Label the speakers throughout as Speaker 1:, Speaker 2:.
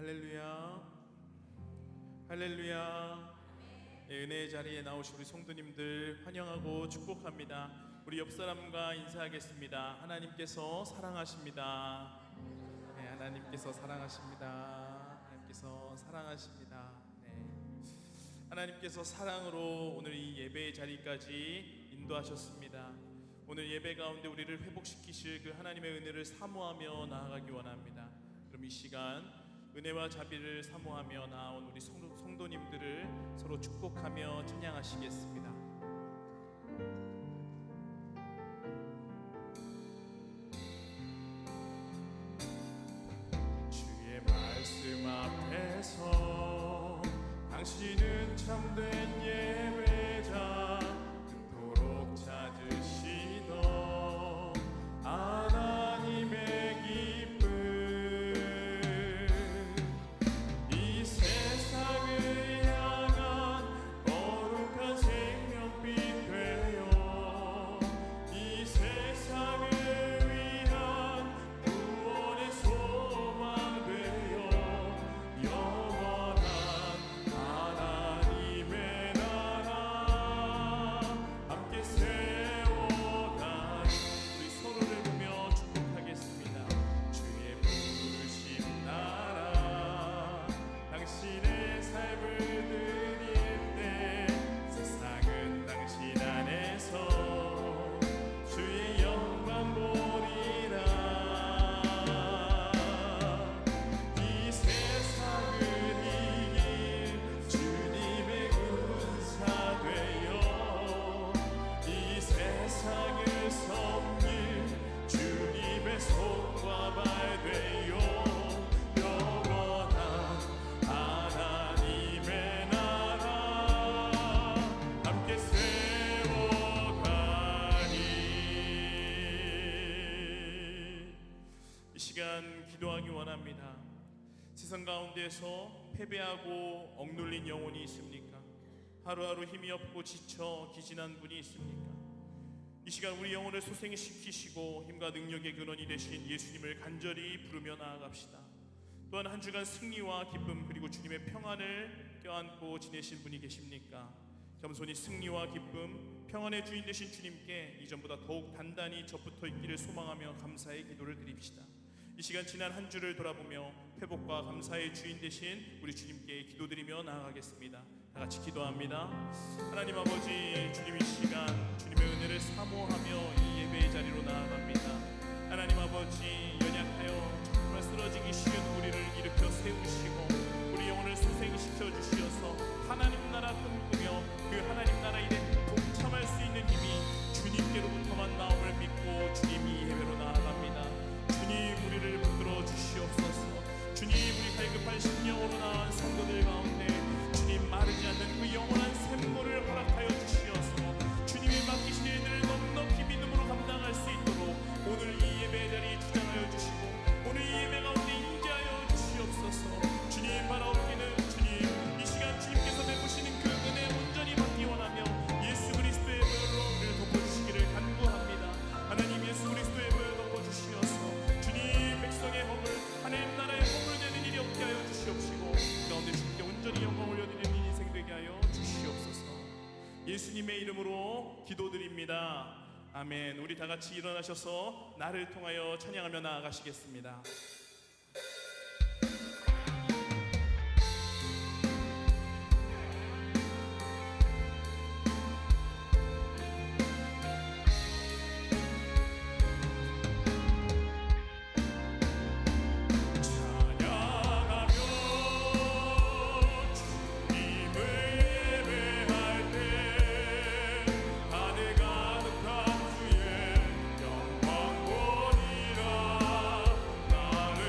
Speaker 1: 할렐루야, 할렐루야. 네, 은혜의 자리에 나오신 우리 성도님들 환영하고 축복합니다. 우리 옆 사람과 인사하겠습니다. 하나님께서 사랑하십니다. 네, 하나님께서 사랑하십니다. 하나님께서 사랑하십니다. 네. 하나님께서 사랑으로 오늘 이 예배의 자리까지 인도하셨습니다. 오늘 예배 가운데 우리를 회복시키실 그 하나님의 은혜를 사모하며 나아가기 원합니다. 그럼 이 시간 은혜와 자비를 사모하며 나온 우리 성도님들을 서로 축복하며 찬양하시겠습니다. 주의 말씀 앞에서 당신은 참된 예배자, 그토록 찾으시던 하나님의 기쁨, 이 세상을 향한 거룩한 생명빛 되어 이 세상을 위한 구원의 소망 되어 영원한 하나님의 나라 함께 세워가니 우리 서로를 보며 축복하겠습니다. 주의 부르신 나라, 당신의 삶을 드릴 때 세상은 당신 안에서 주의 영광 보리라. 이 세상을 이길 주님의 군사 되어 이 세상을 섬길 주님의 손과 발 되어 영원한 하나님의 나라 함께 세워가니. 이 시간 기도하기 원합니다. 세상 가운데서 패배하고 억눌린 영혼이 있습니까? 하루하루 힘이 없고 지쳐 기진한 분이 있습니까? 이 시간 우리 영혼을 소생시키시고 힘과 능력의 근원이 되신 예수님을 간절히 부르며 나아갑시다. 또한 한 주간 승리와 기쁨 그리고 주님의 평안을 껴안고 지내신 분이 계십니까? 겸손히 승리와 기쁨, 평안의 주인 되신 주님께 이전보다 더욱 단단히 접붙어 있기를 소망하며 감사의 기도를 드립시다. 이 시간 지난 한 주를 돌아보며 회복과 감사의 주인 되신 우리 주님께 기도드리며 나아가겠습니다. 다 같이 기도합니다. 하나님 아버지, 주님 이 시간 주님의 은혜를 사모하며 이 예배의 자리로 나아갑니다. 하나님 아버지, 연약하여 정말 쓰러지기 쉬운 우리를 일으켜 세우시고 우리 영혼을 소생시켜 주시어서 하나님 나라 꿈꾸며 그 하나님 나라 일에 동참할 수 있는 힘이 주님께로부터만 나옴을 믿고 주님 이 예배로 나아갑니다. 주님 우리를 붙들어 주시옵소서. 주님 우리 갈급한 심령으로 나온 성도들 가운데 주님 마르지 않는 그 영원한 샘물을 허락하여 주시어서 주님이 맡기신 일들을 넉넉히 믿음으로 감당할 수 있도록 오늘 이 예배 자리에 주장하여 주시고 오늘 이 예배 가운데 임재하여 주시옵소서. 주님 바라옵기는 주님 이 시간 주님께서 베푸시는 그 은혜 온전히 받기 원하며 예수 그리스도의 보혈로 우리를 덮어주시기를 간구합니다. 하나님 예수 그리스도의 보혈 덮어주시어서 주님 백성의 허물 하나님 나라의 허물 되는 일이 없게 하여 주시옵시고 그 가운데 주님께 온전히 영광 올려드리는 인생 되게 하여 주시옵소서. 예수님의 이름으로 기도드립니다. 아멘. 우리 다 같이 일어나셔서 나를 통하여 찬양하며 나아가시겠습니다.
Speaker 2: 나를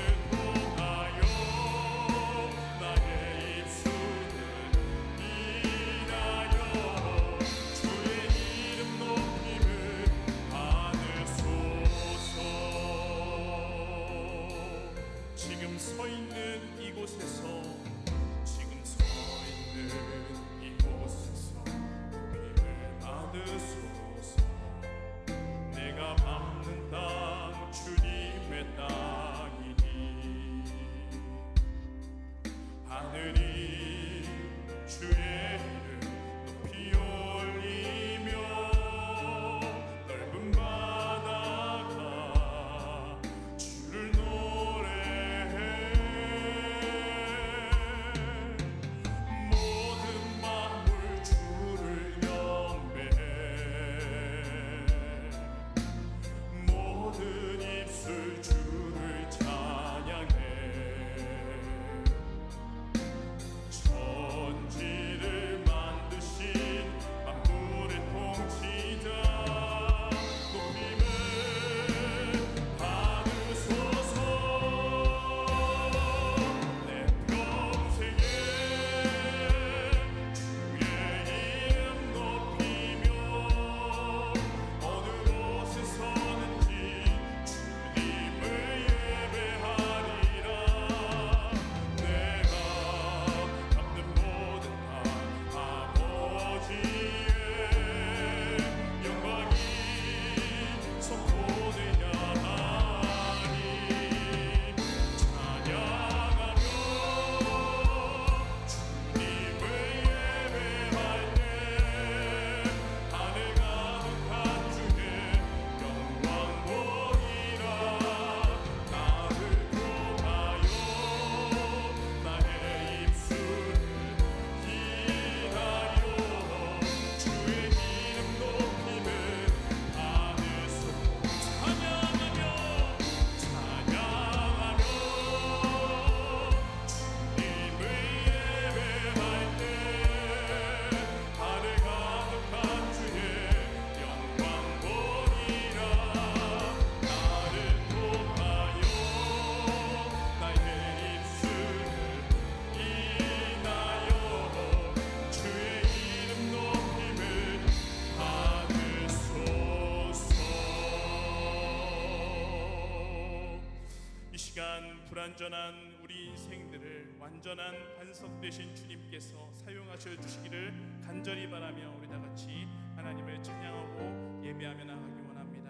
Speaker 1: 불완전한 우리 인생들을 완전한 반석 되신 주님께서 사용하셔 주시기를 간절히 바라며 우리 다 같이 하나님을 찬양하고 예배하며 나가기 원합니다.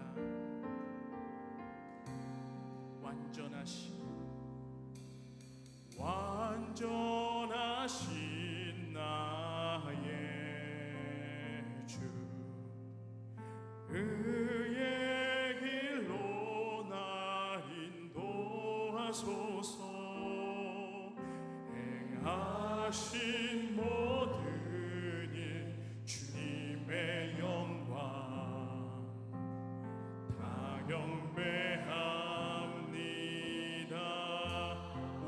Speaker 1: 완전하신 나의 주, 의의 길로 나 인도하소서. 행하신 모든 일 주님의 영광 다 경배합니다.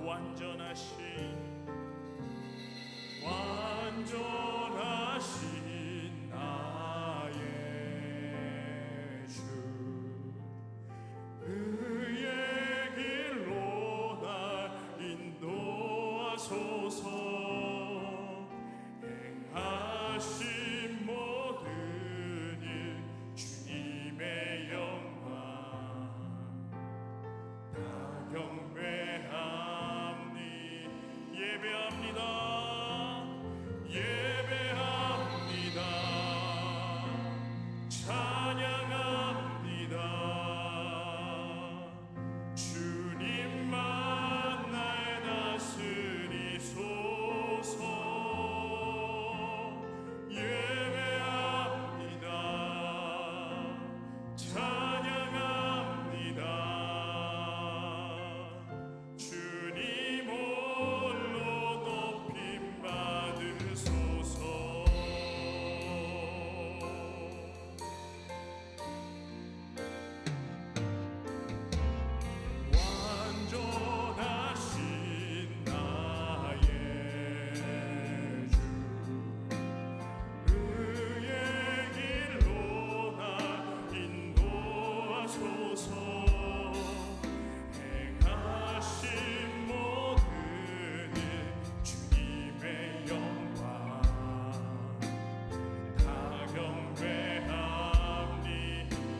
Speaker 1: 완전하신 나의 주, 의의 길로 날 인도하소서. 행하신 모든 일 주님의 영광 다 경배합니다. 예배합니다. 찬양합니다. 주님만 날 다스리소서. 예배합니다. 찬양합니다. 주님 홀로 높임 받으소서. 완전하신 나의 주, 의의 길로 날 인도하소서. 행하신 모든 일 주님의 영광 다 경배합니다.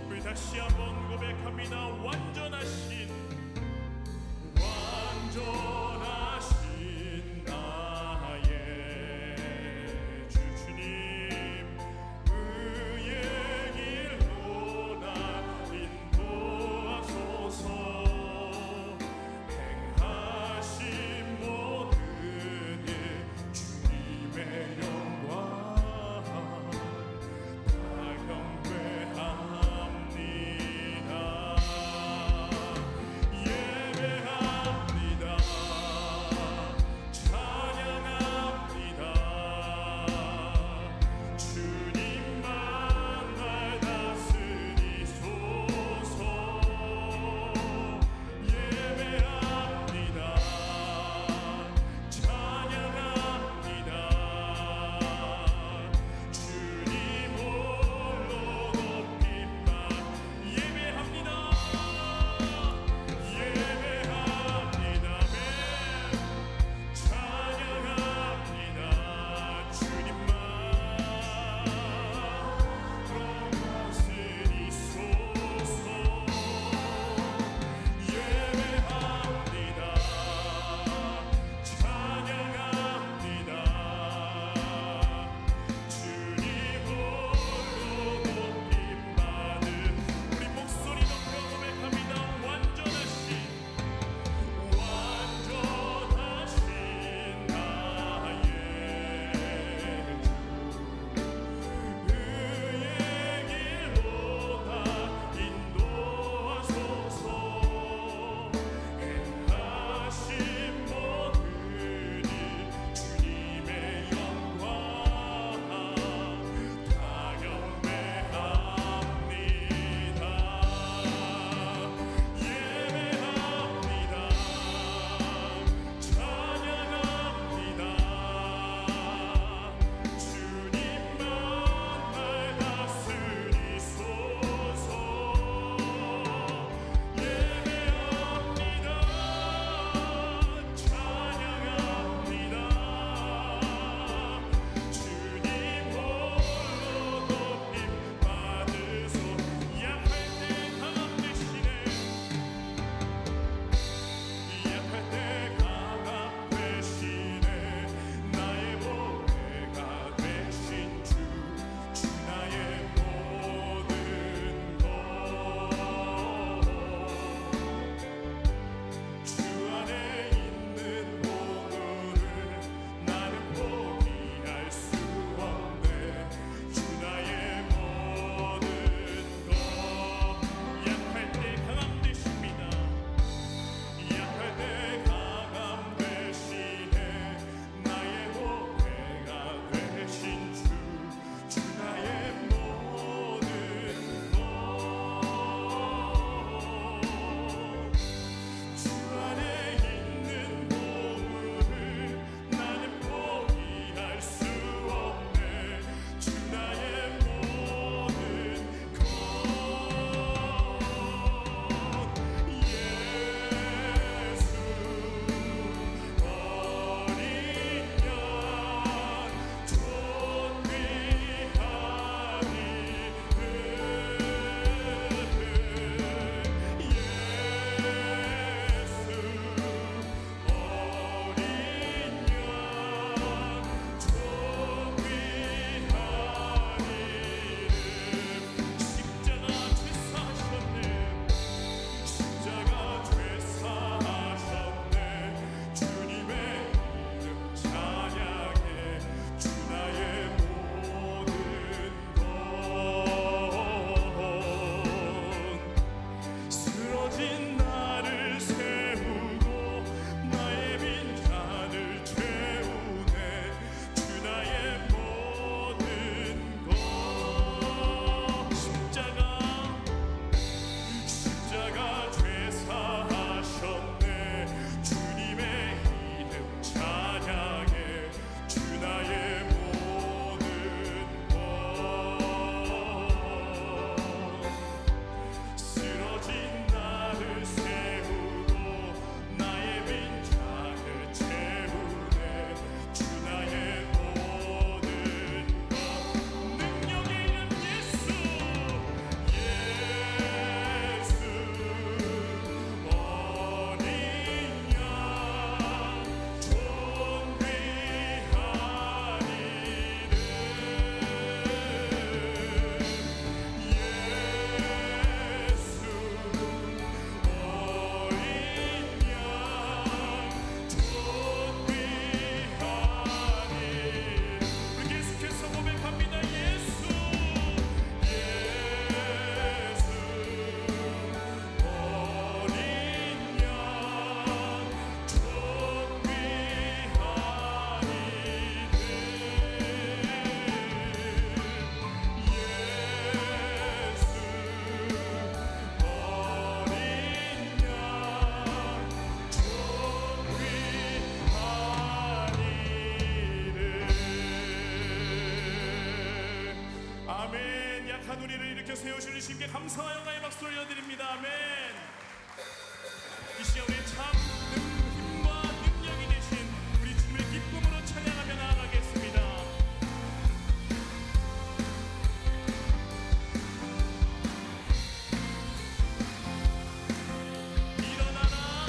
Speaker 1: 우리 다시 한번 고백합니다. 완전하신 나의 주, 주님 의의 길로 날 인도하소서. 행하신 모든 일 주님의 영광 다 경배합니다. 아멘. 약한 우리를 일으켜 세우실 주님께 감사와 영광의 박수 올려드립니다. 아멘. 이 시간 우리 참 힘과 능력이 되신 우리 주님을 기쁨으로 찬양하며 나아가겠습니다. 일어나라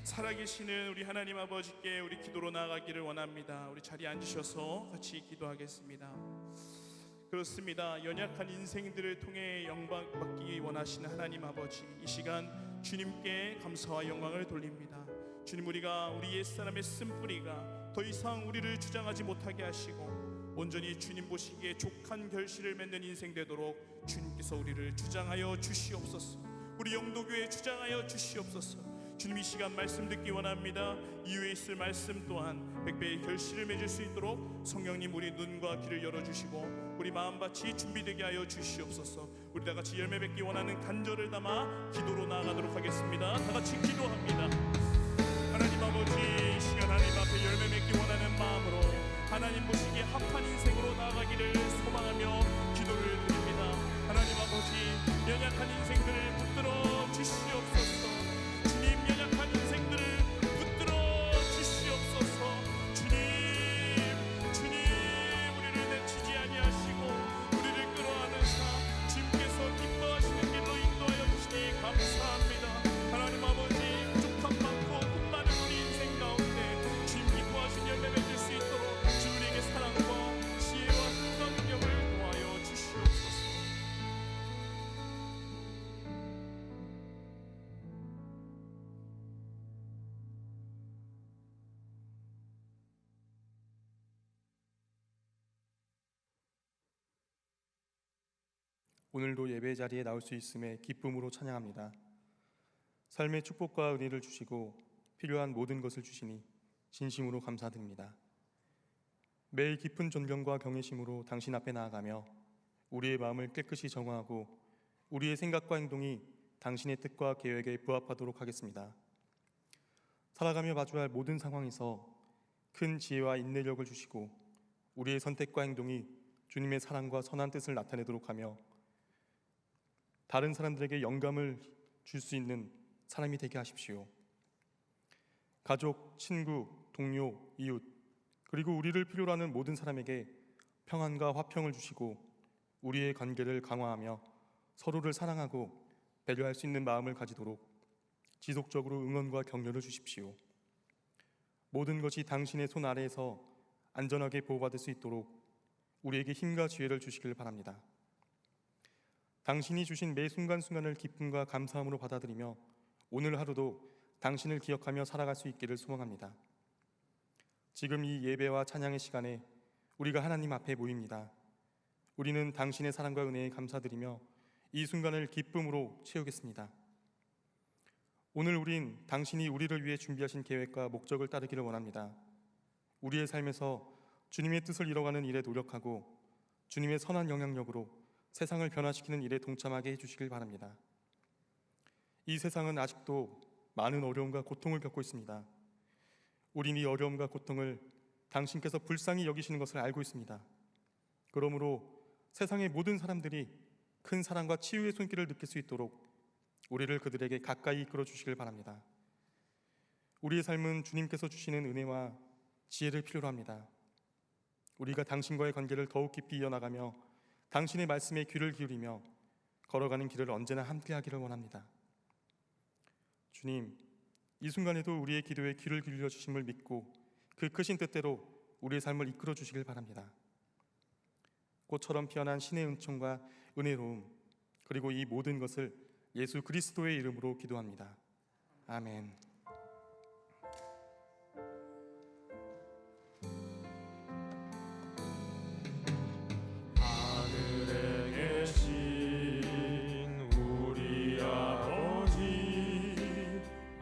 Speaker 1: 살아계시는 우리 하나님 아버지께 우리 기도로 나아가기를 원합니다. 우리 자리에 앉으셔서 같이 기도하겠습니다. 그렇습니다. 연약한 인생들을 통해 영광 받기 원하시는 하나님 아버지, 이 시간 주님께 감사와 영광을 돌립니다. 주님, 우리가 우리 옛사람의 쓴뿌리가 더 이상 우리를 주장하지 못하게 하시고 온전히 주님 보시기에 족한 결실을 맺는 인생 되도록 주님께서 우리를 주장하여 주시옵소서. 우리 영도교회 주장하여 주시옵소서. 주님, 이 시간 말씀 듣기 원합니다. 이후에 있을 말씀 또한 100배의 결실을 맺을 수 있도록 성령님 우리 눈과 귀를 열어주시고 우리 마음밭이 준비되게 하여 주시옵소서. 우리 다같이 열매 맺기 원하는 간절을 담아 기도로 나아가도록 하겠습니다. 다같이 기도합니다. 하나님 아버지, 이 시간 하나님 앞에 열매 맺기 원하는 마음으로 하나님 보시기에 합한 인생으로 나아가기를 소망하며 기도를 드립니다. 하나님 아버지, 연약한 인생들을 붙들어 주시옵소서. 주님, 연약한 인생들을 붙들어 주시옵소서. 주님, 우리를 내치지 아니하시고 우리를 끌어안으사 주님께서 기뻐하시는 길로 인도하여 주시니 감사합니다. 하나님 아버지, 부족함 많고 흠 많은 우리 인생 가운데 주님 기뻐하신 열매 맺을 수 있도록 주 우리에게 사랑과 지혜와 힘과 능력을 도하여 주시옵소서.
Speaker 2: 오늘도 예배 자리에 나올 수 있음에 기쁨으로 찬양합니다. 삶의 축복과 은혜를 주시고 필요한 모든 것을 주시니 진심으로 감사드립니다. 매일 깊은 존경과 경외심으로 당신 앞에 나아가며 우리의 마음을 깨끗이 정화하고 우리의 생각과 행동이 당신의 뜻과 계획에 부합하도록 하겠습니다. 살아가며 마주할 모든 상황에서 큰 지혜와 인내력을 주시고 우리의 선택과 행동이 주님의 사랑과 선한 뜻을 나타내도록 하며 다른 사람들에게 영감을 줄 수 있는 사람이 되게 하십시오. 가족, 친구, 동료, 이웃, 그리고 우리를 필요로 하는 모든 사람에게 평안과 화평을 주시고 우리의 관계를 강화하며 서로를 사랑하고 배려할 수 있는 마음을 가지도록 지속적으로 응원과 격려를 주십시오. 모든 것이 당신의 손 아래에서 안전하게 보호받을 수 있도록 우리에게 힘과 지혜를 주시길 바랍니다. 당신이 주신 매 순간순간을 기쁨과 감사함으로 받아들이며 오늘 하루도 당신을 기억하며 살아갈 수 있기를 소망합니다. 지금 이 예배와 찬양의 시간에 우리가 하나님 앞에 모입니다. 우리는 당신의 사랑과 은혜에 감사드리며 이 순간을 기쁨으로 채우겠습니다. 오늘 우린 당신이 우리를 위해 준비하신 계획과 목적을 따르기를 원합니다. 우리의 삶에서 주님의 뜻을 이뤄가는 일에 노력하고 주님의 선한 영향력으로 세상을 변화시키는 일에 동참하게 해주시길 바랍니다. 이 세상은 아직도 많은 어려움과 고통을 겪고 있습니다. 우린 이 어려움과 고통을 당신께서 불쌍히 여기시는 것을 알고 있습니다. 그러므로 세상의 모든 사람들이 큰 사랑과 치유의 손길을 느낄 수 있도록 우리를 그들에게 가까이 이끌어 주시길 바랍니다. 우리의 삶은 주님께서 주시는 은혜와 지혜를 필요로 합니다. 우리가 당신과의 관계를 더욱 깊이 이어나가며 당신의 말씀에 귀를 기울이며 걸어가는 길을 언제나 함께하기를 원합니다. 주님, 이 순간에도 우리의 기도에 귀를 기울여 주심을 믿고 그 크신 뜻대로 우리의 삶을 이끌어 주시길 바랍니다. 꽃처럼 피어난 신의 은총과 은혜로움, 그리고 이 모든 것을 예수 그리스도의 이름으로 기도합니다. 아멘.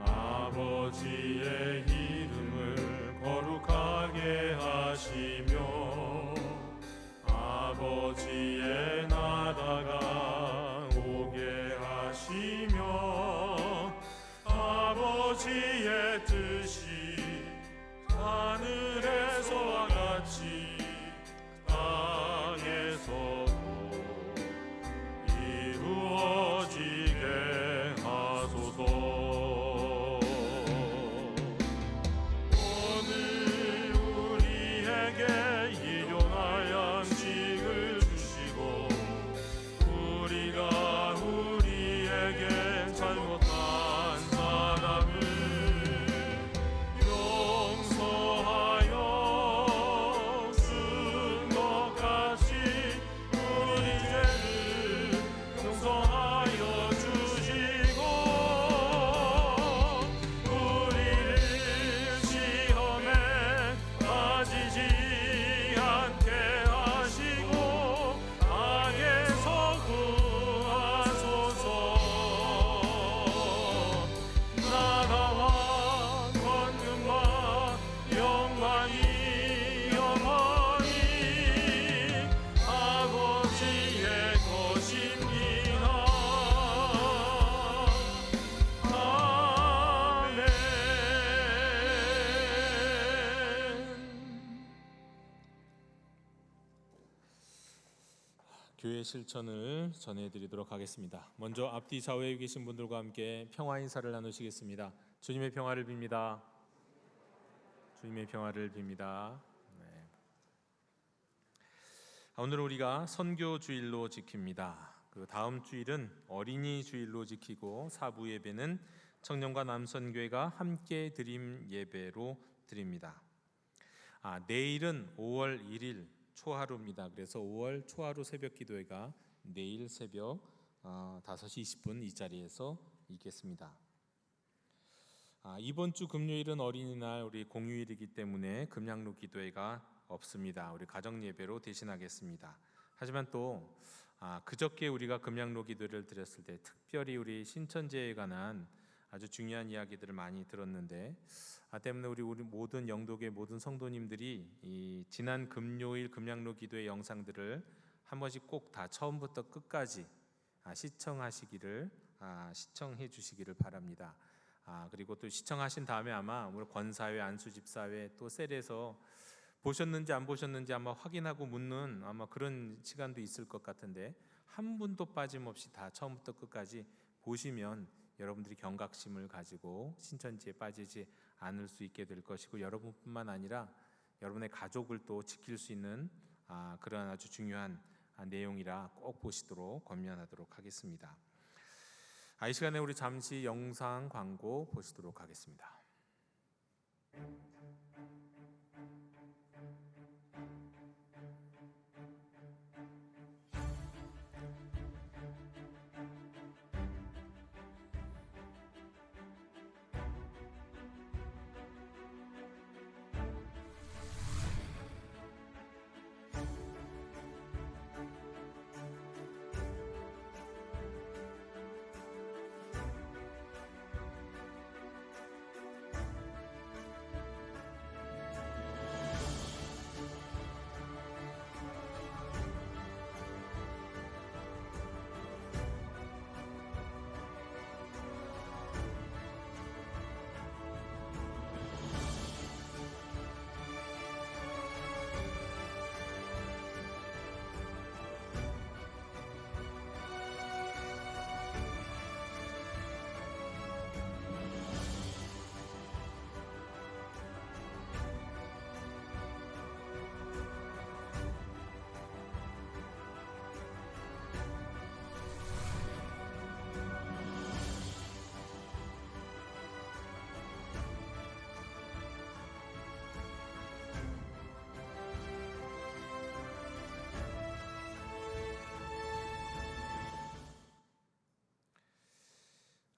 Speaker 3: 아버지의 이름을 거룩하게 하시며 아버지의 나라가 오게 하시며 아버지의 뜻이 하늘에서와 같이 땅에서도 이루어지게 하소서. 우리가 우리에게 잘못한 사람을
Speaker 4: 교회 실천을 전해드리도록 하겠습니다. 먼저 앞뒤 좌우에 계신 분들과 함께 평화 인사를 나누시겠습니다. 주님의 평화를 빕니다. 주님의 평화를 빕니다. 네. 오늘 우리가 선교 주일로 지킵니다. 그 다음 주일은 어린이 주일로 지키고 사부 예배는 청년과 남선교회가 함께 드림 예배로 드립니다. 내일은 5월 1일 초하루입니다. 그래서 5월 초하루 새벽 기도회가 내일 새벽 5시 20분 이 자리에서 있겠습니다. 이번 주 금요일은 어린이날 우리 공휴일이기 때문에 금양로 기도회가 없습니다. 우리 가정 예배로 대신하겠습니다. 하지만 또 그저께 우리가 금양로 기도를 드렸을 때 특별히 우리 신천지에 관한 아주 중요한 이야기들을 많이 들었는데 때문에 우리 모든 영도계 모든 성도님들이 이 지난 금요일 금양로 기도의 영상들을 한 번씩 꼭 다 처음부터 끝까지 시청해 주시기를 바랍니다. 그리고 또 시청하신 다음에 아마 우리 권사회, 안수집사회 또 셀에서 보셨는지 안 보셨는지 아마 확인하고 묻는 아마 그런 시간도 있을 것 같은데 한 분도 빠짐없이 다 처음부터 끝까지 보시면 여러분들이 경각심을 가지고 신천지에 빠지지 않을 수 있게 될 것이고 여러분뿐만 아니라 여러분의 가족을 또 지킬 수 있는 그러한 아주 중요한 내용이라 꼭 보시도록 권면하도록 하겠습니다. 이 시간에 우리 잠시 영상 광고 보시도록 하겠습니다.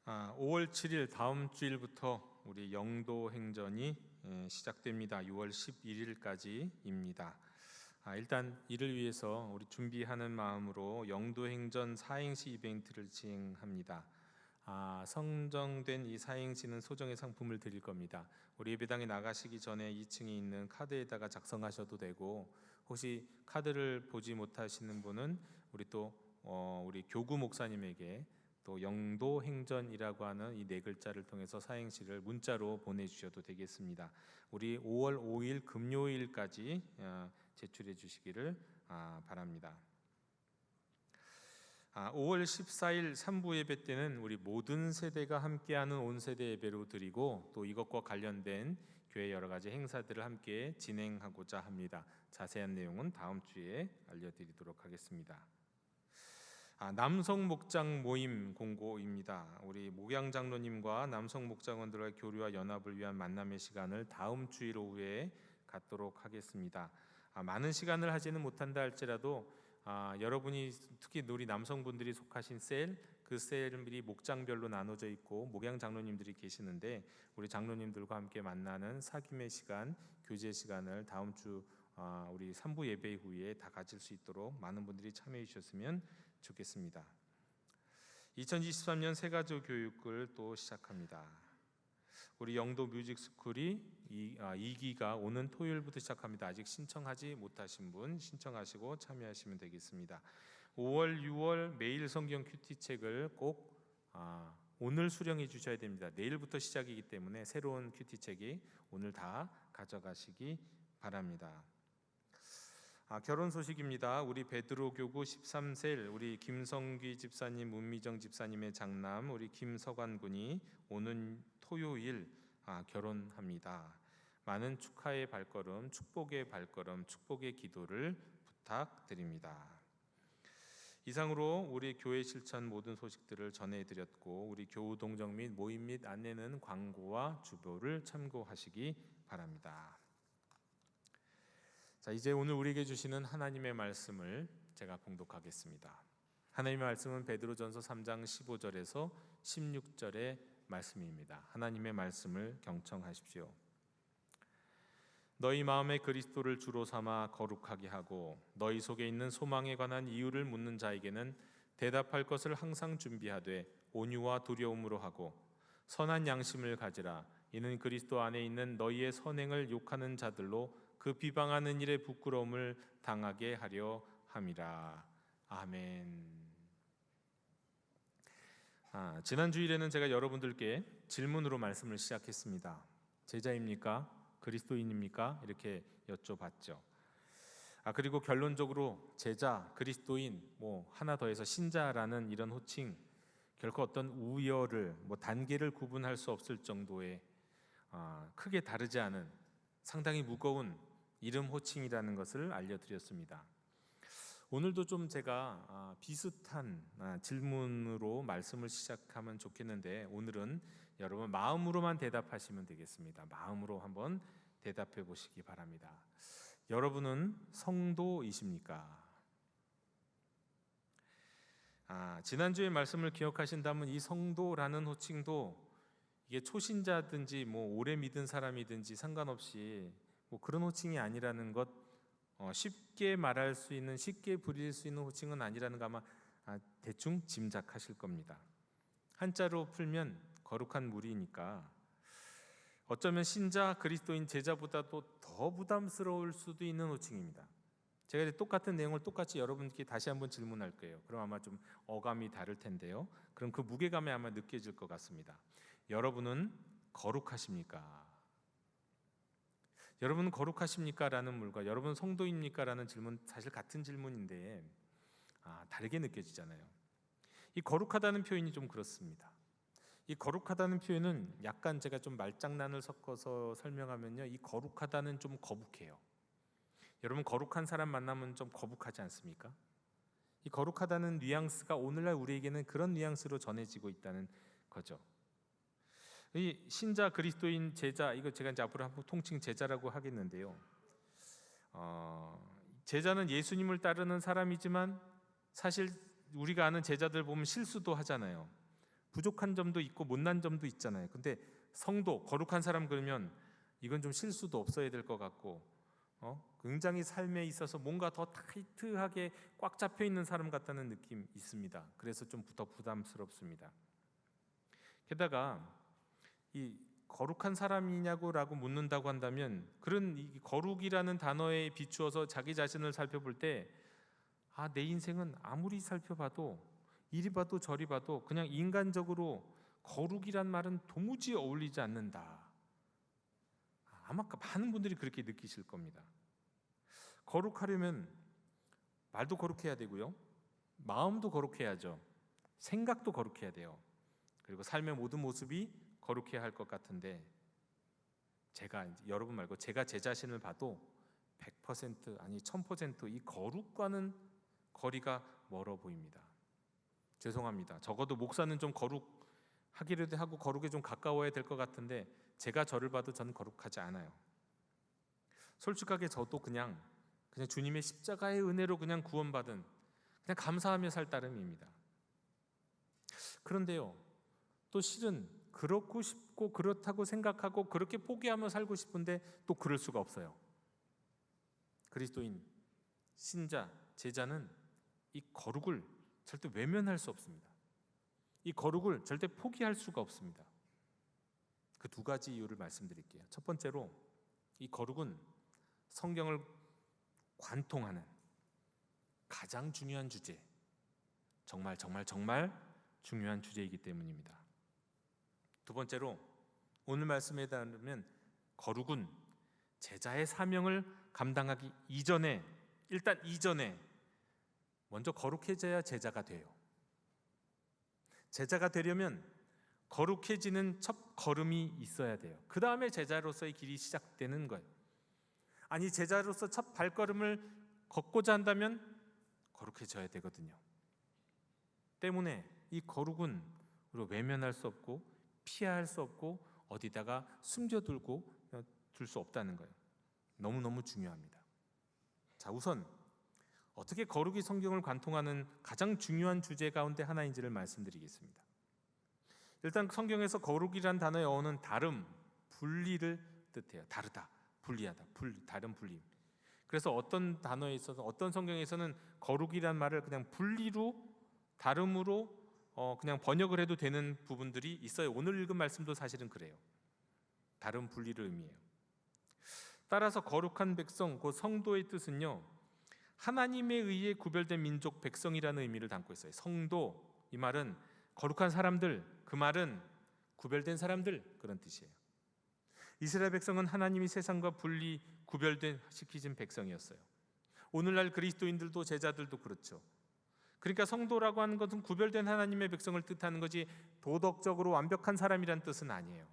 Speaker 4: 아, 5월 7일 다음 주일부터 우리 영도 행전이 시작됩니다. 6월 11일까지입니다. 일단 이를 위해서 우리 준비하는 마음으로 영도 행전 사행시 이벤트를 진행합니다. 선정된 이 사행시는 소정의 상품을 드릴 겁니다. 우리 예배당에 나가시기 전에 2층에 있는 카드에다가 작성하셔도 되고 혹시 카드를 보지 못하시는 분은 우리 교구 목사님에게 또 영도 행전이라고 하는 이 네 글자를 통해서 사행시를 문자로 보내주셔도 되겠습니다. 우리 5월 5일 금요일까지 제출해 주시기를 바랍니다. 5월 14일 3부 예배 때는 우리 모든 세대가 함께하는 온세대 예배로 드리고 또 이것과 관련된 교회 여러 가지 행사들을 함께 진행하고자 합니다. 자세한 내용은 다음 주에 알려드리도록 하겠습니다. 남성 목장 모임 공고입니다. 우리 목양 장로님과 남성 목장원들의 교류와 연합을 위한 만남의 시간을 다음 주일 오후에 갖도록 하겠습니다. 많은 시간을 하지는 못한다 할지라도 여러분이 특히 우리 남성분들이 속하신 그 셀이 목장별로 나눠져 있고 목양 장로님들이 계시는데 우리 장로님들과 함께 만나는 사귐의 시간, 교제 시간을 다음 주 우리 3부 예배 후에 다 가질 수 있도록 많은 분들이 참여해 주셨으면 좋겠습니다. 2023년 새가족 교육을 또 시작합니다. 우리 영도 뮤직스쿨이 2기가 오는 토요일부터 시작합니다. 아직 신청하지 못하신 분 신청하시고 참여하시면 되겠습니다. 5월, 6월 매일 성경 큐티책을 꼭 오늘 수령해 주셔야 됩니다. 내일부터 시작이기 때문에 새로운 큐티책이 오늘 다 가져가시기 바랍니다. 결혼 소식입니다. 우리 베드로 교구 13셀 우리 김성귀 집사님, 문미정 집사님의 장남 우리 김서관 군이 오는 토요일 결혼합니다. 많은 축하의 발걸음, 축복의 발걸음, 축복의 기도를 부탁드립니다. 이상으로 우리 교회 실천 모든 소식들을 전해드렸고 우리 교우 동정 및 모임 및 안내는 광고와 주보를 참고하시기 바랍니다. 자, 이제 오늘 우리에게 주시는 하나님의 말씀을 제가 봉독하겠습니다. 하나님의 말씀은 베드로전서 3장 15절에서 16절의 말씀입니다. 하나님의 말씀을 경청하십시오. 너희 마음에 그리스도를 주로 삼아 거룩하게 하고 너희 속에 있는 소망에 관한 이유를 묻는 자에게는 대답할 것을 항상 준비하되 온유와 두려움으로 하고 선한 양심을 가지라. 이는 그리스도 안에 있는 너희의 선행을 욕하는 자들로 그 비방하는 일에 부끄러움을 당하게 하려 함이라. 아멘. 지난 주일에는 제가 여러분들께 질문으로 말씀을 시작했습니다. 제자입니까? 그리스도인입니까? 이렇게 여쭤봤죠. 그리고 결론적으로 제자, 그리스도인, 하나 더해서 신자라는 이런 호칭 결코 어떤 우열을 단계를 구분할 수 없을 정도의 크게 다르지 않은 상당히 무거운 이름 호칭이라는 것을 알려드렸습니다. 오늘도 좀 제가 비슷한 질문으로 말씀을 시작하면 좋겠는데 오늘은 여러분 마음으로만 대답하시면 되겠습니다. 마음으로 한번 대답해 보시기 바랍니다. 여러분은 성도이십니까? 지난주의 말씀을 기억하신다면 이 성도라는 호칭도 이게 초신자든지 오래 믿은 사람이든지 상관없이 그런 호칭이 아니라는 것, 쉽게 말할 수 있는, 쉽게 부릴 수 있는 호칭은 아니라는 거 아마 대충 짐작하실 겁니다. 한자로 풀면 거룩한 무리니까 어쩌면 신자, 그리스도인, 제자보다도 더 부담스러울 수도 있는 호칭입니다. 제가 이제 똑같은 내용을 똑같이 여러분께 다시 한번 질문할 거예요. 그럼 아마 좀 어감이 다를 텐데요. 그럼 그 무게감이 아마 느껴질 것 같습니다. 여러분은 거룩하십니까? 여러분은 거룩하십니까? 라는 물과 여러분 성도입니까? 라는 질문 사실 같은 질문인데 다르게 느껴지잖아요. 이 거룩하다는 표현이 좀 그렇습니다. 이 거룩하다는 표현은 약간 제가 좀 말장난을 섞어서 설명하면요, 이 거룩하다는 좀 거북해요. 여러분 거룩한 사람 만나면 좀 거북하지 않습니까? 이 거룩하다는 뉘앙스가 오늘날 우리에게는 그런 뉘앙스로 전해지고 있다는 거죠. 이 신자, 그리스도인, 제자, 이거 제가 이제 앞으로 한번 통칭 제자라고 하겠는데요. 제자는 예수님을 따르는 사람이지만 사실 우리가 아는 제자들 보면 실수도 하잖아요. 부족한 점도 있고 못난 점도 있잖아요. 근데 성도, 거룩한 사람 그러면 이건 좀 실수도 없어야 될 것 같고 굉장히 삶에 있어서 뭔가 더 타이트하게 꽉 잡혀 있는 사람 같다는 느낌 있습니다. 그래서 좀 더 부담스럽습니다. 게다가 이 거룩한 사람이냐고라고 묻는다고 한다면 그런 이 거룩이라는 단어에 비추어서 자기 자신을 살펴볼 때 내 인생은 아무리 살펴봐도 이리 봐도 저리 봐도 그냥 인간적으로 거룩이란 말은 도무지 어울리지 않는다. 아마 많은 분들이 그렇게 느끼실 겁니다. 거룩하려면 말도 거룩해야 되고요, 마음도 거룩해야죠, 생각도 거룩해야 돼요. 그리고 삶의 모든 모습이 거룩해야 할 것 같은데 제가 여러분 말고 제가 제 자신을 봐도 100% 아니 1000%이 거룩과는 거리가 멀어 보입니다. 죄송합니다. 적어도 목사는 좀 거룩하기라도 하고 거룩에 좀 가까워야 될 것 같은데 제가 저를 봐도 저는 거룩하지 않아요. 솔직하게 저도 그냥 주님의 십자가의 은혜로 그냥 구원받은 그냥 감사하며 살 따름입니다. 그런데요, 또 실은 그렇고 싶고 그렇다고 생각하고 그렇게 포기하며 살고 싶은데 또 그럴 수가 없어요. 그리스도인, 신자, 제자는 이 거룩을 절대 외면할 수 없습니다. 이 거룩을 절대 포기할 수가 없습니다. 그 두 가지 이유를 말씀드릴게요. 첫 번째로 이 거룩은 성경을 관통하는 가장 중요한 주제, 정말 중요한 주제이기 때문입니다. 두 번째로 오늘 말씀에 따르면 거룩은 제자의 사명을 감당하기 이전에 일단 이전에 먼저 거룩해져야 제자가 돼요. 제자가 되려면 거룩해지는 첫 걸음이 있어야 돼요. 그 다음에 제자로서의 길이 시작되는 거예요. 아니, 제자로서 첫 발걸음을 걷고자 한다면 거룩해져야 되거든요. 때문에 이 거룩은 우리가 외면할 수 없고 피할 수 없고 어디다가 숨겨두고 둘 수 없다는 거예요. 너무너무 중요합니다. 자, 우선 어떻게 거룩이 성경을 관통하는 가장 중요한 주제 가운데 하나인지를 말씀드리겠습니다. 일단 성경에서 거룩이란 단어의 어원은 다름, 분리를 뜻해요. 다르다, 분리하다, 다름, 분리. 그래서 어떤 단어에 있어서 어떤 성경에서는 거룩이란 말을 그냥 분리로, 다름으로 그냥 번역을 해도 되는 부분들이 있어요. 오늘 읽은 말씀도 사실은 그래요. 다름, 분리를 의미해요. 따라서 거룩한 백성, 그 성도의 뜻은요, 하나님에 의해 구별된 민족 백성이라는 의미를 담고 있어요. 성도, 이 말은 거룩한 사람들, 그 말은 구별된 사람들, 그런 뜻이에요. 이스라엘 백성은 하나님이 세상과 분리 구별된 시키신 백성이었어요. 오늘날 그리스도인들도 제자들도 그렇죠. 그러니까 성도라고 하는 것은 구별된 하나님의 백성을 뜻하는 거지 도덕적으로 완벽한 사람이란 뜻은 아니에요.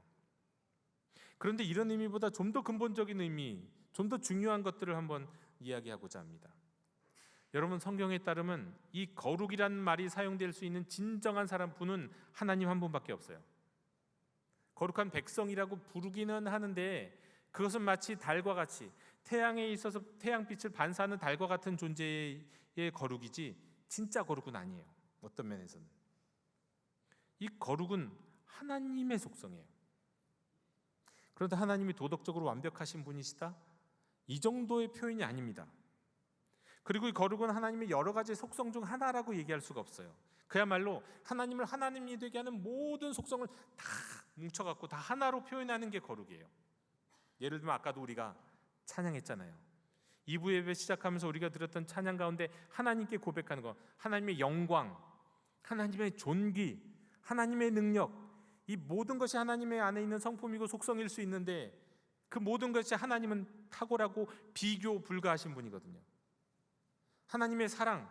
Speaker 4: 그런데 이런 의미보다 좀 더 근본적인 의미, 좀 더 중요한 것들을 한번 이야기하고자 합니다. 여러분, 성경에 따르면 이 거룩이라는 말이 사용될 수 있는 진정한 분은 하나님 한 분밖에 없어요. 거룩한 백성이라고 부르기는 하는데 그것은 마치 달과 같이 태양에 있어서 태양빛을 반사하는 달과 같은 존재의 거룩이지 진짜 거룩은 아니에요. 어떤 면에서는 이 거룩은 하나님의 속성이에요. 그런데 하나님이 도덕적으로 완벽하신 분이시다? 이 정도의 표현이 아닙니다. 그리고 이 거룩은 하나님의 여러 가지 속성 중 하나라고 얘기할 수가 없어요. 그야말로 하나님을 하나님이 되게 하는 모든 속성을 다 뭉쳐갖고 다 하나로 표현하는 게 거룩이에요. 예를 들면 아까도 우리가 찬양했잖아요. 2부 예배 시작하면서 우리가 들었던 찬양 가운데 하나님께 고백하는 거, 하나님의 영광, 하나님의 존귀, 하나님의 능력, 이 모든 것이 하나님의 안에 있는 성품이고 속성일 수 있는데 그 모든 것이 하나님은 탁월하고 비교 불가하신 분이거든요. 하나님의 사랑,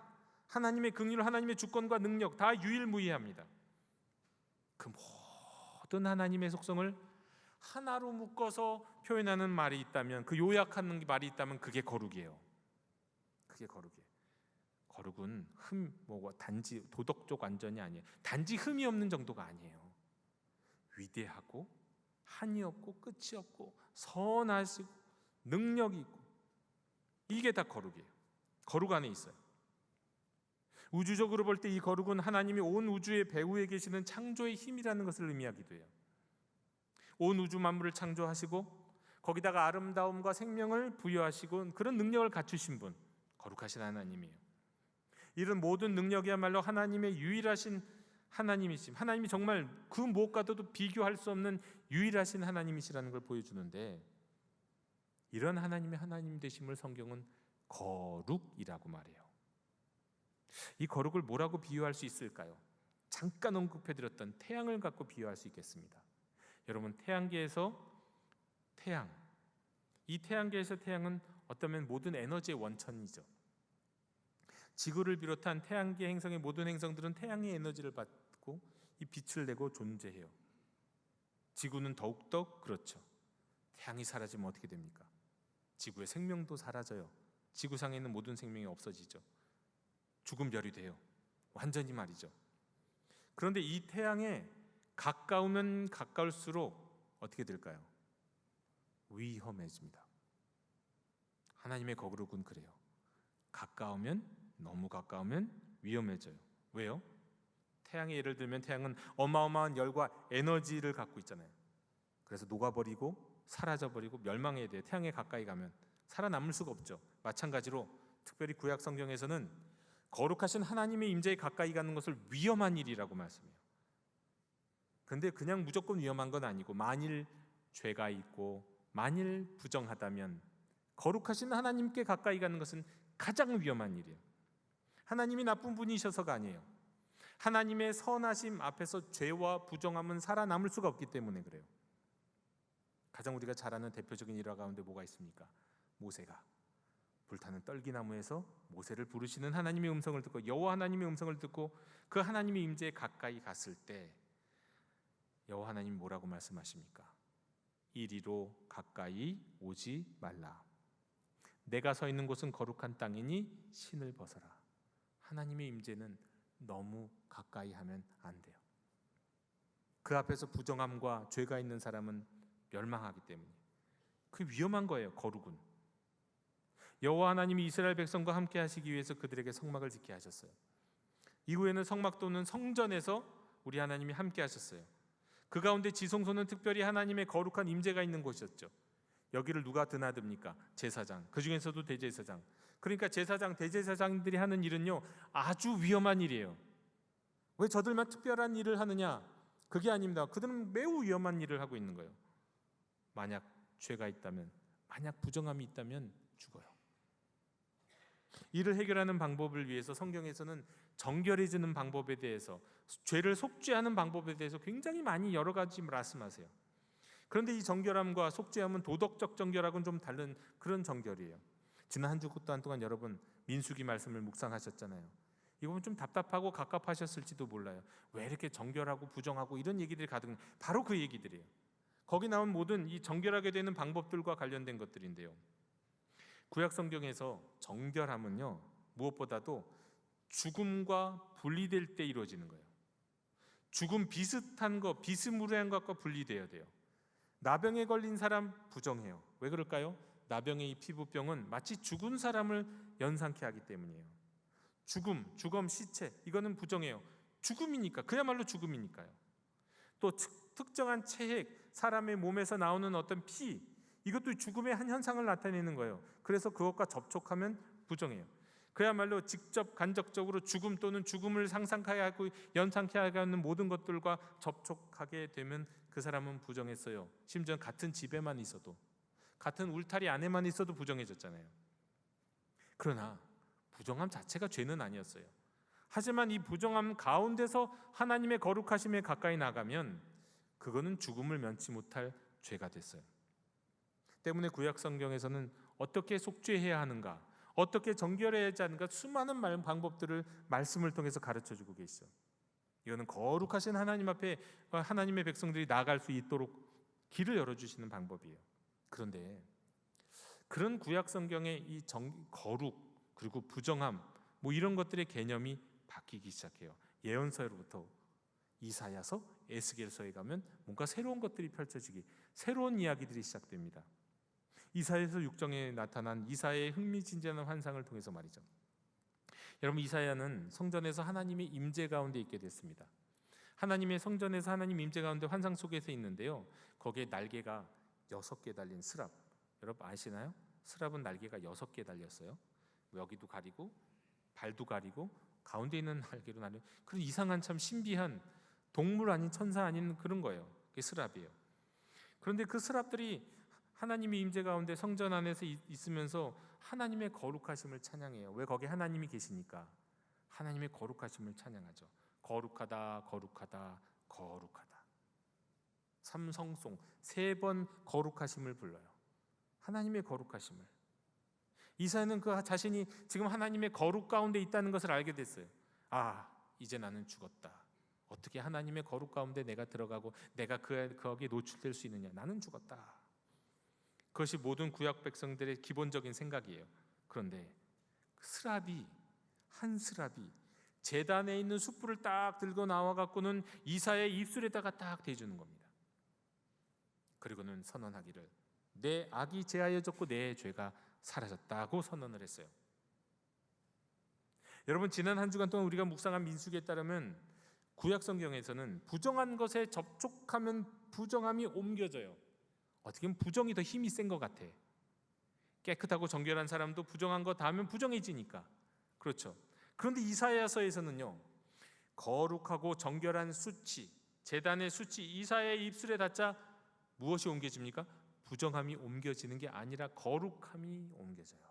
Speaker 4: 하나님의 긍휼, 하나님의 주권과 능력 다 유일무이합니다. 그 모든 하나님의 속성을 하나로 묶어서 표현하는 말이 있다면, 그 요약하는 말이 있다면 그게 거룩이에요. 그게 거룩이에요. 거룩은 단지 도덕적 완전이 아니에요. 단지 흠이 없는 정도가 아니에요. 위대하고 한이 없고 끝이 없고 선하시고 능력이 있고, 이게 다 거룩이에요. 거룩 안에 있어요. 우주적으로 볼 때 이 거룩은 하나님이 온 우주의 배후에 계시는 창조의 힘이라는 것을 의미하기도 해요. 온 우주 만물을 창조하시고 거기다가 아름다움과 생명을 부여하시고 그런 능력을 갖추신 분, 거룩하신 하나님이에요. 이런 모든 능력이야말로 하나님의 유일하신 하나님이심, 하나님이 정말 그 무엇과도 비교할 수 없는 유일하신 하나님이시라는 걸 보여주는데, 이런 하나님의 하나님 되심을 성경은 거룩이라고 말해요. 이 거룩을 뭐라고 비유할 수 있을까요? 잠깐 언급해드렸던 태양을 갖고 비유할 수 있겠습니다. 여러분, 태양계에서 이 태양계에서 태양은 어쩌면 모든 에너지의 원천이죠. 지구를 비롯한 태양계 행성의 모든 행성들은 태양의 에너지를 받고 이 빛을 내고 존재해요. 지구는 더욱더 그렇죠. 태양이 사라지면 어떻게 됩니까? 지구의 생명도 사라져요. 지구상에 있는 모든 생명이 없어지죠. 죽은 별이 돼요. 완전히 말이죠. 그런데 이 태양에 가까우면 가까울수록 어떻게 될까요? 위험해집니다. 하나님의 거룩은 그래요. 너무 가까우면 위험해져요. 왜요? 태양의 예를 들면 태양은 어마어마한 열과 에너지를 갖고 있잖아요. 그래서 녹아버리고 사라져버리고 멸망해야 돼요. 태양에 가까이 가면 살아남을 수가 없죠. 마찬가지로 특별히 구약 성경에서는 거룩하신 하나님의 임재에 가까이 가는 것을 위험한 일이라고 말씀해요. 그런데 그냥 무조건 위험한 건 아니고, 만일 죄가 있고 만일 부정하다면 거룩하신 하나님께 가까이 가는 것은 가장 위험한 일이에요. 하나님이 나쁜 분이셔서가 아니에요. 하나님의 선하심 앞에서 죄와 부정함은 살아남을 수가 없기 때문에 그래요. 가장 우리가 잘 아는 대표적인 일화 가운데 뭐가 있습니까? 모세가 불타는 떨기나무에서 모세를 부르시는 하나님의 음성을 듣고 여호와 하나님의 음성을 듣고 그 하나님의 임재에 가까이 갔을 때 여호와 하나님이 뭐라고 말씀하십니까? 이리로 가까이 오지 말라. 내가 서 있는 곳은 거룩한 땅이니 신을 벗어라. 하나님의 임재는 너무 가까이 하면 안 돼요. 그 앞에서 부정함과 죄가 있는 사람은 멸망하기 때문에 그 위험한 거예요. 거룩은. 여호와 하나님이 이스라엘 백성과 함께 하시기 위해서 그들에게 성막을 짓게 하셨어요. 이후에는 성막 또는 성전에서 우리 하나님이 함께 하셨어요. 그 가운데 지성소는 특별히 하나님의 거룩한 임재가 있는 곳이었죠. 여기를 누가 드나듭니까? 제사장, 그 중에서도 대제사장. 그러니까 제사장, 대제사장들이 하는 일은요 아주 위험한 일이에요. 왜 저들만 특별한 일을 하느냐? 그게 아닙니다. 그들은 매우 위험한 일을 하고 있는 거예요. 만약 죄가 있다면, 만약 부정함이 있다면 죽어요. 이를 해결하는 방법을 위해서 성경에서는 정결해지는 방법에 대해서, 죄를 속죄하는 방법에 대해서 굉장히 많이 여러 가지 말씀하세요. 그런데 이 정결함과 속죄함은 도덕적 정결하고는 좀 다른 그런 정결이에요. 지난 한 주 동안 여러분 민수기 말씀을 묵상하셨잖아요. 이거 보면 좀 답답하고 갑갑하셨을지도 몰라요. 왜 이렇게 정결하고 부정하고 이런 얘기들이 가득, 바로 그 얘기들이에요. 거기 나온 모든 이 정결하게 되는 방법들과 관련된 것들인데요. 구약 성경에서 정결함은요 무엇보다도 죽음과 분리될 때 이루어지는 거예요. 죽음 비슷한 것, 비스무리한 것과 분리되어야 돼요. 나병에 걸린 사람 부정해요. 왜 그럴까요? 나병의 이 피부병은 마치 죽은 사람을 연상케 하기 때문이에요. 죽음, 시체, 이거는 부정해요. 죽음이니까, 그야말로 죽음이니까요. 또 특정한 체액, 사람의 몸에서 나오는 어떤 피, 이것도 죽음의 한 현상을 나타내는 거예요. 그래서 그것과 접촉하면 부정해요. 그야말로 직접 간접적으로 죽음 또는 죽음을 상상하게 하고 연상케 하는 모든 것들과 접촉하게 되면 그 사람은 부정했어요. 심지어 같은 집에만 있어도, 같은 울타리 안에만 있어도 부정해졌잖아요. 그러나 부정함 자체가 죄는 아니었어요. 하지만 이 부정함 가운데서 하나님의 거룩하심에 가까이 나가면 그거는 죽음을 면치 못할 죄가 됐어요. 때문에 구약 성경에서는 어떻게 속죄해야 하는가, 어떻게 정결해야 하는가 수많은 방법들을 말씀을 통해서 가르쳐주고 계시죠. 이거는 거룩하신 하나님 앞에 하나님의 백성들이 나아갈 수 있도록 길을 열어주시는 방법이에요. 그런데 그런 구약 성경의 이 거룩 그리고 부정함 뭐 이런 것들의 개념이 바뀌기 시작해요. 예언서로부터 이사야서, 에스겔서에 가면 뭔가 새로운 것들이 펼쳐지기, 새로운 이야기들이 시작됩니다. 이사야서 6장에 나타난 이사야의 흥미진진한 환상을 통해서 말이죠. 여러분, 이사야는 성전에서 하나님의 임재 가운데 있게 됐습니다. 하나님의 성전에서 하나님 임재 가운데 환상 속에서 있는데요, 거기에 날개가 6개 달린 스랍, 여러분 아시나요? 스랍은 날개가 6개 달렸어요. 여기도 가리고 발도 가리고 가운데 있는 날개로 나는 그런 이상한 참 신비한 동물 아닌 천사 아닌 그런 거예요. 그게 스랍이에요. 그런데 그 스랍들이 하나님의 임재 가운데 성전 안에서 있으면서 하나님의 거룩하심을 찬양해요. 왜? 거기 하나님이 계시니까 하나님의 거룩하심을 찬양하죠. 거룩하다, 거룩하다, 거룩하다. 삼성송 3번 거룩하심을 불러요. 하나님의 거룩하심을. 이사야는 그 자신이 지금 하나님의 거룩 가운데 있다는 것을 알게 됐어요. 아, 이제 나는 죽었다. 어떻게 하나님의 거룩 가운데 내가 들어가고 내가 거기에 노출될 수 있느냐. 나는 죽었다. 그것이 모든 구약 백성들의 기본적인 생각이에요. 그런데 한 스랍이 제단에 있는 숯불을 딱 들고 나와 갖고는 이사야의 입술에다가 딱 대주는 겁니다. 그리고는 선언하기를 내 악이 제하여졌고 내 죄가 사라졌다고 선언을 했어요. 여러분, 지난 한 주간 동안 우리가 묵상한 민수기에 따르면 구약 성경에서는 부정한 것에 접촉하면 부정함이 옮겨져요. 어떻게 보면 부정이 더 힘이 센 것 같아. 깨끗하고 정결한 사람도 부정한 거 닿으면 부정해지니까. 그렇죠. 그런데 이사야서에서는요, 거룩하고 정결한 수치, 제단의 수치, 이사야의 입술에 닿자 무엇이 옮겨집니까? 부정함이 옮겨지는 게 아니라 거룩함이 옮겨져요.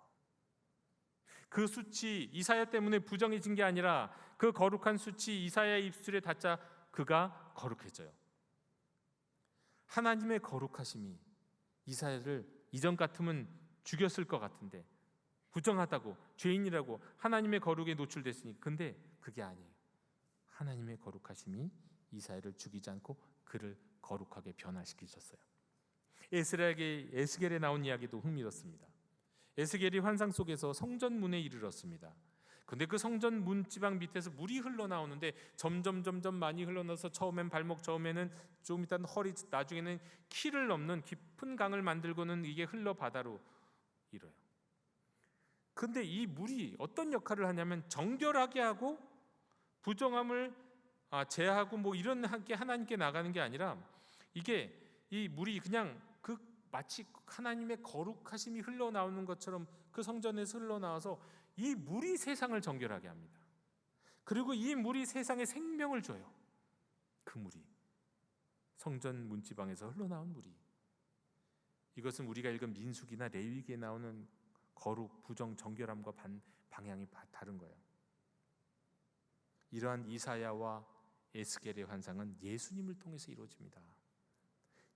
Speaker 4: 그 수치, 이사야 때문에 부정해진 게 아니라 그 거룩한 수치, 이사야의 입술에 닿자 그가 거룩해져요. 하나님의 거룩하심이 이사야를 이전 같으면 죽였을 것 같은데 부정하다고, 죄인이라고, 하나님의 거룩에 노출됐으니. 근데 그게 아니에요. 하나님의 거룩하심이 이사야를 죽이지 않고 그를 거룩하게 변화시키셨어요. 에스겔에 나온 이야기도 흥미롭습니다. 에스겔이 환상 속에서 성전 문에 이르렀습니다. 근데 그 성전 문지방 밑에서 물이 흘러나오는데 점점 많이 흘러나서 처음엔 발목, 처음에는 좀 이따 허리, 나중에는 키를 넘는 깊은 강을 만들고는 이게 흘러 바다로 이뤄요. 근데 이 물이 어떤 역할을 하냐면 정결하게 하고 부정함을 제하고 뭐 이런 게 하나님께 나가는 게 아니라, 이게 이 물이 그냥 마치 하나님의 거룩하심이 흘러나오는 것처럼 그 성전에서 흘러나와서 이 물이 세상을 정결하게 합니다. 그리고 이 물이 세상에 생명을 줘요. 그 물이 성전 문지방에서 흘러나온 물이. 이것은 우리가 읽은 민수기나 레위기에 나오는 거룩, 부정, 정결함과 방향이 다른 거예요. 이러한 이사야와 에스겔의 환상은 예수님을 통해서 이루어집니다.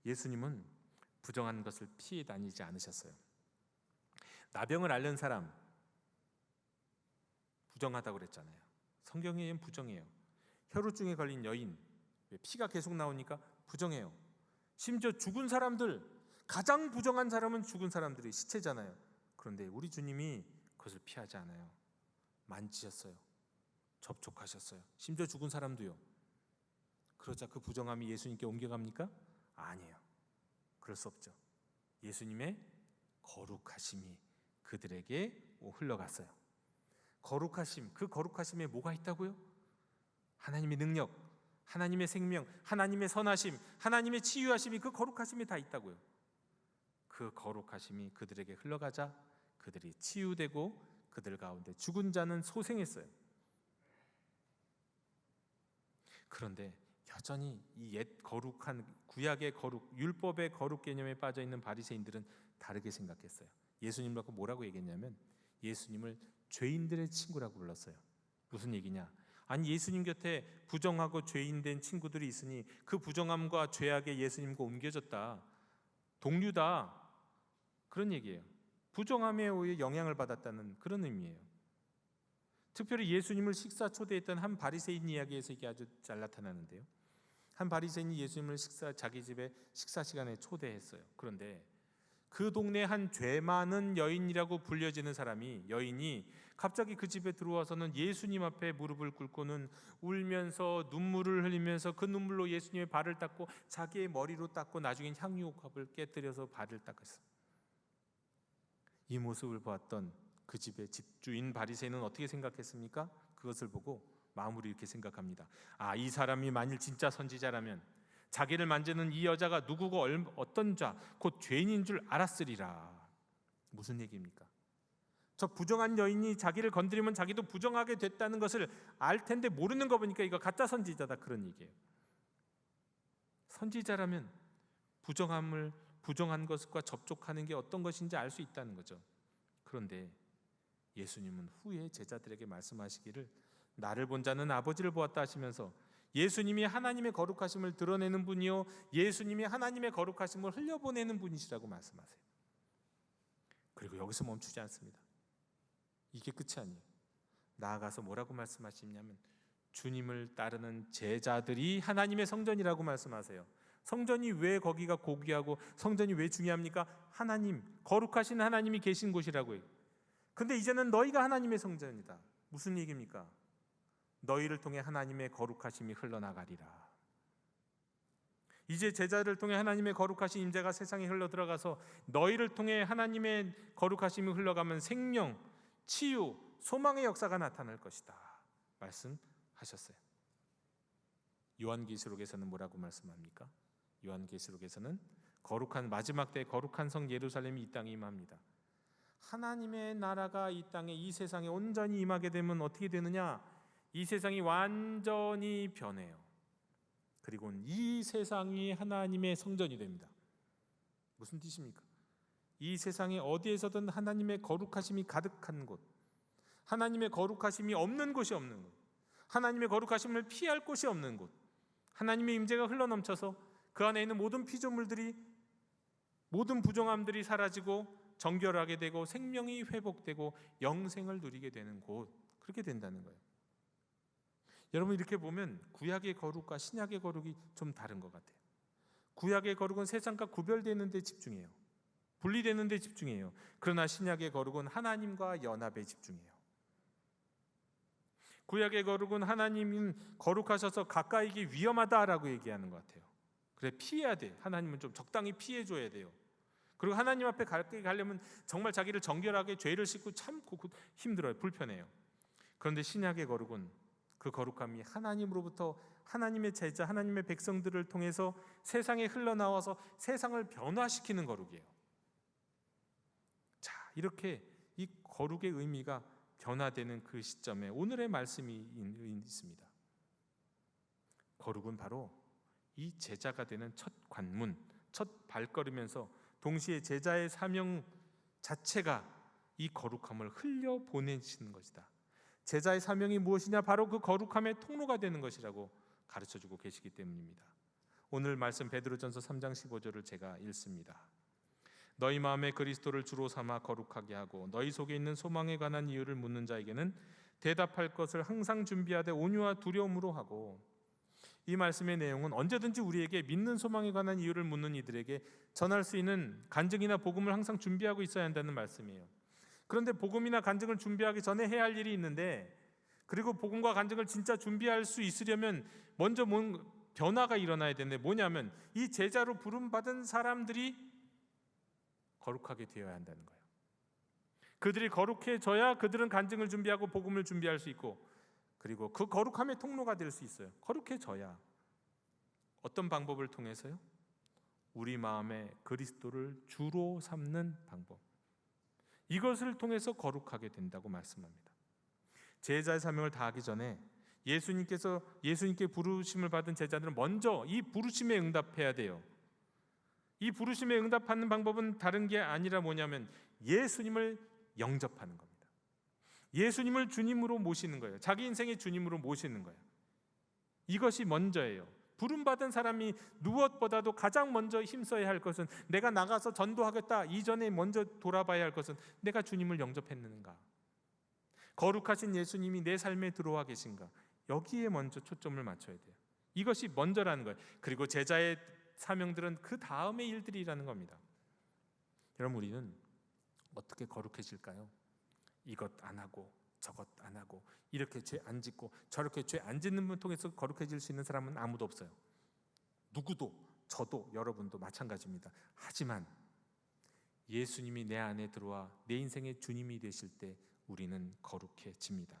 Speaker 4: 예수님은 부정한 것을 피해 다니지 않으셨어요. 나병을 앓는 사람 부정하다고 그랬잖아요. 성경에는 부정해요. 혈우증에 걸린 여인, 피가 계속 나오니까 부정해요. 심지어 죽은 사람들, 가장 부정한 사람은 죽은 사람들이 시체잖아요. 그런데 우리 주님이 그것을 피하지 않아요. 만지셨어요. 접촉하셨어요. 심지어 죽은 사람도요. 그러자 그 부정함이 예수님께 옮겨갑니까? 아니에요. 그럴 수 없죠. 예수님의 거룩하심이 그들에게 흘러갔어요. 거룩하심, 그 거룩하심에 뭐가 있다고요? 하나님의 능력, 하나님의 생명, 하나님의 선하심, 하나님의 치유하심이, 그 거룩하심이 다 있다고요. 그 거룩하심이 그들에게 흘러가자 그들이 치유되고 그들 가운데 죽은 자는 소생했어요. 그런데 여전히 이 옛 거룩한 구약의 거룩, 율법의 거룩 개념에 빠져 있는 바리새인들은 다르게 생각했어요. 예수님을 갖고 뭐라고 얘기했냐면 예수님을 죄인들의 친구라고 불렀어요. 무슨 얘기냐? 아니, 예수님 곁에 부정하고 죄인된 친구들이 있으니 그 부정함과 죄악에 예수님과 옮겨졌다, 동류다, 그런 얘기예요. 부정함에 의해 영향을 받았다는 그런 의미예요. 특별히 예수님을 식사 초대했던 한 바리새인 이야기에서 이게 아주 잘 나타나는데요. 한 바리새인이 예수님을 자기 집에 식사 시간에 초대했어요. 그런데 그 동네 한 죄 많은 여인이라고 불려지는 여인이 갑자기 그 집에 들어와서는 예수님 앞에 무릎을 꿇고는 울면서 눈물을 흘리면서 그 눈물로 예수님의 발을 닦고 자기의 머리로 닦고 나중엔 향유옥합을 깨뜨려서 발을 닦았어요. 이 모습을 보았던 그 집의 집주인 바리새인은 어떻게 생각했습니까? 그것을 보고 마음으로 이렇게 생각합니다. 이 사람이 만일 진짜 선지자라면 자기를 만지는 이 여자가 누구고 어떤 자, 곧 죄인인 줄 알았으리라. 무슨 얘기입니까? 저 부정한 여인이 자기를 건드리면 자기도 부정하게 됐다는 것을 알 텐데 모르는 거 보니까 이거 가짜 선지자다, 그런 얘기예요. 선지자라면 부정한 것과 접촉하는 게 어떤 것인지 알 수 있다는 거죠. 그런데 예수님은 후에 제자들에게 말씀하시기를 나를 본 자는 아버지를 보았다 하시면서 예수님이 하나님의 거룩하심을 드러내는 분이요, 예수님이 하나님의 거룩하심을 흘려보내는 분이시라고 말씀하세요. 그리고 여기서 멈추지 않습니다. 이게 끝이 아니에요. 나아가서 뭐라고 말씀하시냐면 주님을 따르는 제자들이 하나님의 성전이라고 말씀하세요. 성전이 왜 거기가 고귀하고 성전이 왜 중요합니까? 하나님, 거룩하신 하나님이 계신 곳이라고요. 근데 이제는 너희가 하나님의 성전이다. 무슨 얘기입니까? 너희를 통해 하나님의 거룩하심이 흘러나가리라. 이제 제자를 통해 하나님의 거룩하신 임재가 세상에 흘러들어가서 너희를 통해 하나님의 거룩하심이 흘러가면 생명, 치유, 소망의 역사가 나타날 것이다 말씀하셨어요. 요한계시록에서는 뭐라고 말씀합니까? 요한계시록에서는 거룩한 마지막 때 거룩한 성 예루살렘이 이 땅에 임합니다. 하나님의 나라가 이 땅에, 이 세상에 온전히 임하게 되면 어떻게 되느냐? 이 세상이 완전히 변해요. 그리고 이 세상이 하나님의 성전이 됩니다. 무슨 뜻입니까? 이 세상에 어디에서든 하나님의 거룩하심이 가득한 곳, 하나님의 거룩하심이 없는 곳이 없는 곳, 하나님의 거룩하심을 피할 곳이 없는 곳, 하나님의 임재가 흘러넘쳐서 그 안에 있는 모든 피조물들이, 모든 부정함들이 사라지고 정결하게 되고 생명이 회복되고 영생을 누리게 되는 곳, 그렇게 된다는 거예요. 여러분, 이렇게 보면 구약의 거룩과 신약의 거룩이 좀 다른 것 같아요. 구약의 거룩은 세상과 구별되는 데 집중해요. 분리되는 데 집중해요. 그러나 신약의 거룩은 하나님과 연합에 집중해요. 구약의 거룩은 하나님은 거룩하셔서 가까이기 위험하다라고 얘기하는 것 같아요. 그래, 피해야 돼. 하나님은 좀 적당히 피해줘야 돼요. 그리고 하나님 앞에 가까이 가려면 정말 자기를 정결하게 죄를 씻고 참고 힘들어요. 불편해요. 그런데 신약의 거룩은 그 거룩함이 하나님으로부터 하나님의 제자, 하나님의 백성들을 통해서 세상에 흘러나와서 세상을 변화시키는 거룩이에요. 자, 이렇게 이 거룩의 의미가 변화되는 그 시점에 오늘의 말씀이 있습니다. 거룩은 바로 이 제자가 되는 첫 관문, 첫 발걸음에서 동시에 제자의 사명 자체가 이 거룩함을 흘려 보내시는 것이다. 제자의 사명이 무엇이냐? 바로 그 거룩함의 통로가 되는 것이라고 가르쳐주고 계시기 때문입니다. 오늘 말씀 베드로전서 3장 15절을 제가 읽습니다. 너희 마음에 그리스도를 주로 삼아 거룩하게 하고 너희 속에 있는 소망에 관한 이유를 묻는 자에게는 대답할 것을 항상 준비하되 온유와 두려움으로 하고. 이 말씀의 내용은 언제든지 우리에게 믿는 소망에 관한 이유를 묻는 이들에게 전할 수 있는 간증이나 복음을 항상 준비하고 있어야 한다는 말씀이에요. 그런데 복음이나 간증을 준비하기 전에 해야 할 일이 있는데, 그리고 복음과 간증을 진짜 준비할 수 있으려면 먼저 변화가 일어나야 되는데, 뭐냐면 이 제자로 부름받은 사람들이 거룩하게 되어야 한다는 거예요. 그들이 거룩해져야 그들은 간증을 준비하고 복음을 준비할 수 있고, 그리고 그 거룩함의 통로가 될 수 있어요. 거룩해져야. 어떤 방법을 통해서요? 우리 마음에 그리스도를 주로 삼는 방법, 이것을 통해서 거룩하게 된다고 말씀합니다. 제자의 사명을 다하기 전에 예수님께 부르심을 받은 제자들은 먼저 이 부르심에 응답해야 돼요. 이 부르심에 응답하는 방법은 다른 게 아니라 뭐냐면 예수님을 영접하는 겁니다. 예수님을 주님으로 모시는 거예요. 자기 인생의 주님으로 모시는 거예요. 이것이 먼저예요. 부름받은 사람이 무엇보다도 가장 먼저 힘써야 할 것은, 내가 나가서 전도하겠다 이전에 먼저 돌아봐야 할 것은 내가 주님을 영접했는가, 거룩하신 예수님이 내 삶에 들어와 계신가, 여기에 먼저 초점을 맞춰야 돼요. 이것이 먼저라는 거예요. 그리고 제자의 사명들은 그 다음의 일들이라는 겁니다. 여러분, 우리는 어떻게 거룩해질까요? 이것 안 하고 저것 안 하고, 이렇게 죄 안 짓고 저렇게 죄 안 짓는 분 통해서 거룩해질 수 있는 사람은 아무도 없어요. 누구도, 저도, 여러분도 마찬가지입니다. 하지만 예수님이 내 안에 들어와 내 인생의 주님이 되실 때 우리는 거룩해집니다.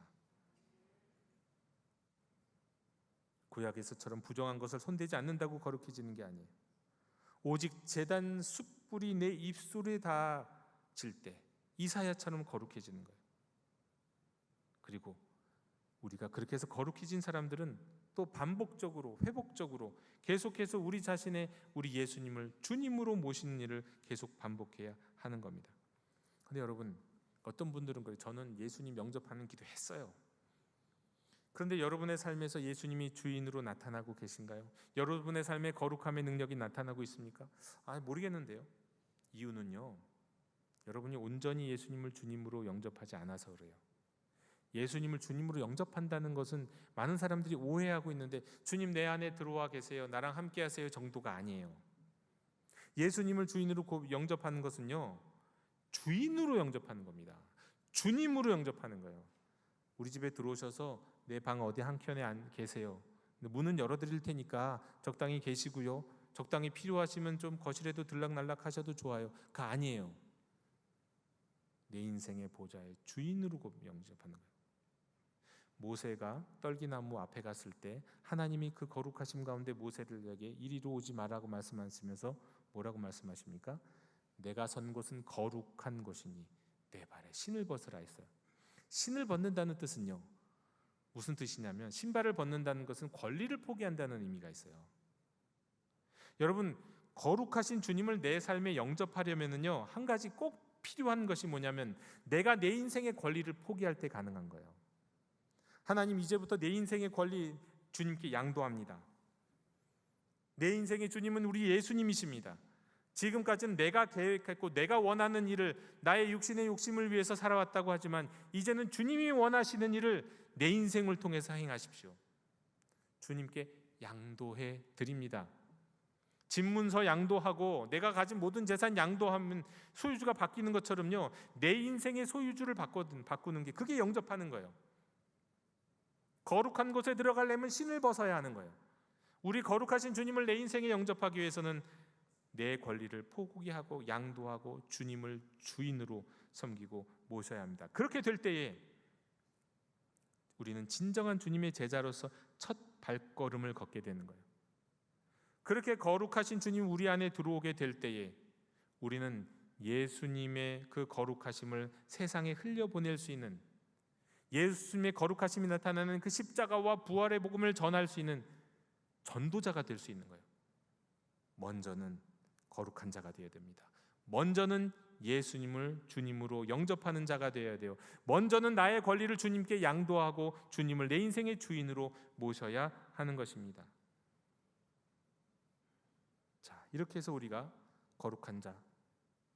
Speaker 4: 구약에서처럼 부정한 것을 손대지 않는다고 거룩해지는 게 아니에요. 오직 제단 숯불이 내 입술에 닿을 때 이사야처럼 거룩해지는 거예요. 그리고 우리가 그렇게 해서 거룩해진 사람들은 또 반복적으로, 회복적으로 계속해서 우리 자신의 우리 예수님을 주님으로 모시는 일을 계속 반복해야 하는 겁니다. 그런데 여러분, 어떤 분들은 그래요. 저는 예수님 영접하는 기도했어요. 그런데 여러분의 삶에서 예수님이 주인으로 나타나고 계신가요? 여러분의 삶에 거룩함의 능력이 나타나고 있습니까? 모르겠는데요. 이유는요, 여러분이 온전히 예수님을 주님으로 영접하지 않아서 그래요. 예수님을 주님으로 영접한다는 것은 많은 사람들이 오해하고 있는데, 주님 내 안에 들어와 계세요, 나랑 함께 하세요 정도가 아니에요. 예수님을 주인으로 영접하는 것은요, 주인으로 영접하는 겁니다. 주님으로 영접하는 거예요. 우리 집에 들어오셔서 내 방 어디 한켠에 계세요, 문은 열어드릴 테니까 적당히 계시고요, 적당히 필요하시면 좀 거실에도 들락날락 하셔도 좋아요, 그거 아니에요. 내 인생의 보좌의 주인으로 영접하는 거예요. 모세가 떨기나무 앞에 갔을 때 하나님이 그 거룩하심 가운데 모세들에게 이리로 오지 말라고 말씀하시면서 뭐라고 말씀하십니까? 내가 선 곳은 거룩한 곳이니 내 발에 신을 벗으라 했어요. 신을 벗는다는 뜻은요, 무슨 뜻이냐면 신발을 벗는다는 것은 권리를 포기한다는 의미가 있어요. 여러분, 거룩하신 주님을 내 삶에 영접하려면요, 한 가지 꼭 필요한 것이 뭐냐면 내가 내 인생의 권리를 포기할 때 가능한 거예요. 하나님, 이제부터 내 인생의 권리 주님께 양도합니다. 내 인생의 주님은 우리 예수님이십니다. 지금까지는 내가 계획했고 내가 원하는 일을, 나의 육신의 욕심을 위해서 살아왔다고 하지만 이제는 주님이 원하시는 일을 내 인생을 통해서 행하십시오. 주님께 양도해 드립니다. 집문서 양도하고 내가 가진 모든 재산 양도하면 소유주가 바뀌는 것처럼요, 내 인생의 소유주를 바꾸는 게, 그게 영접하는 거예요. 거룩한 곳에 들어가려면 신을 벗어야 하는 거예요. 우리 거룩하신 주님을 내 인생에 영접하기 위해서는 내 권리를 포기하고 양도하고 주님을 주인으로 섬기고 모셔야 합니다. 그렇게 될 때에 우리는 진정한 주님의 제자로서 첫 발걸음을 걷게 되는 거예요. 그렇게 거룩하신 주님 우리 안에 들어오게 될 때에 우리는 예수님의 그 거룩하심을 세상에 흘려보낼 수 있는, 예수님의 거룩하심이 나타나는 그 십자가와 부활의 복음을 전할 수 있는 전도자가 될 수 있는 거예요. 먼저는 거룩한 자가 되어야 됩니다. 먼저는 예수님을 주님으로 영접하는 자가 되어야 돼요. 먼저는 나의 권리를 주님께 양도하고 주님을 내 인생의 주인으로 모셔야 하는 것입니다. 자, 이렇게 해서 우리가 거룩한 자,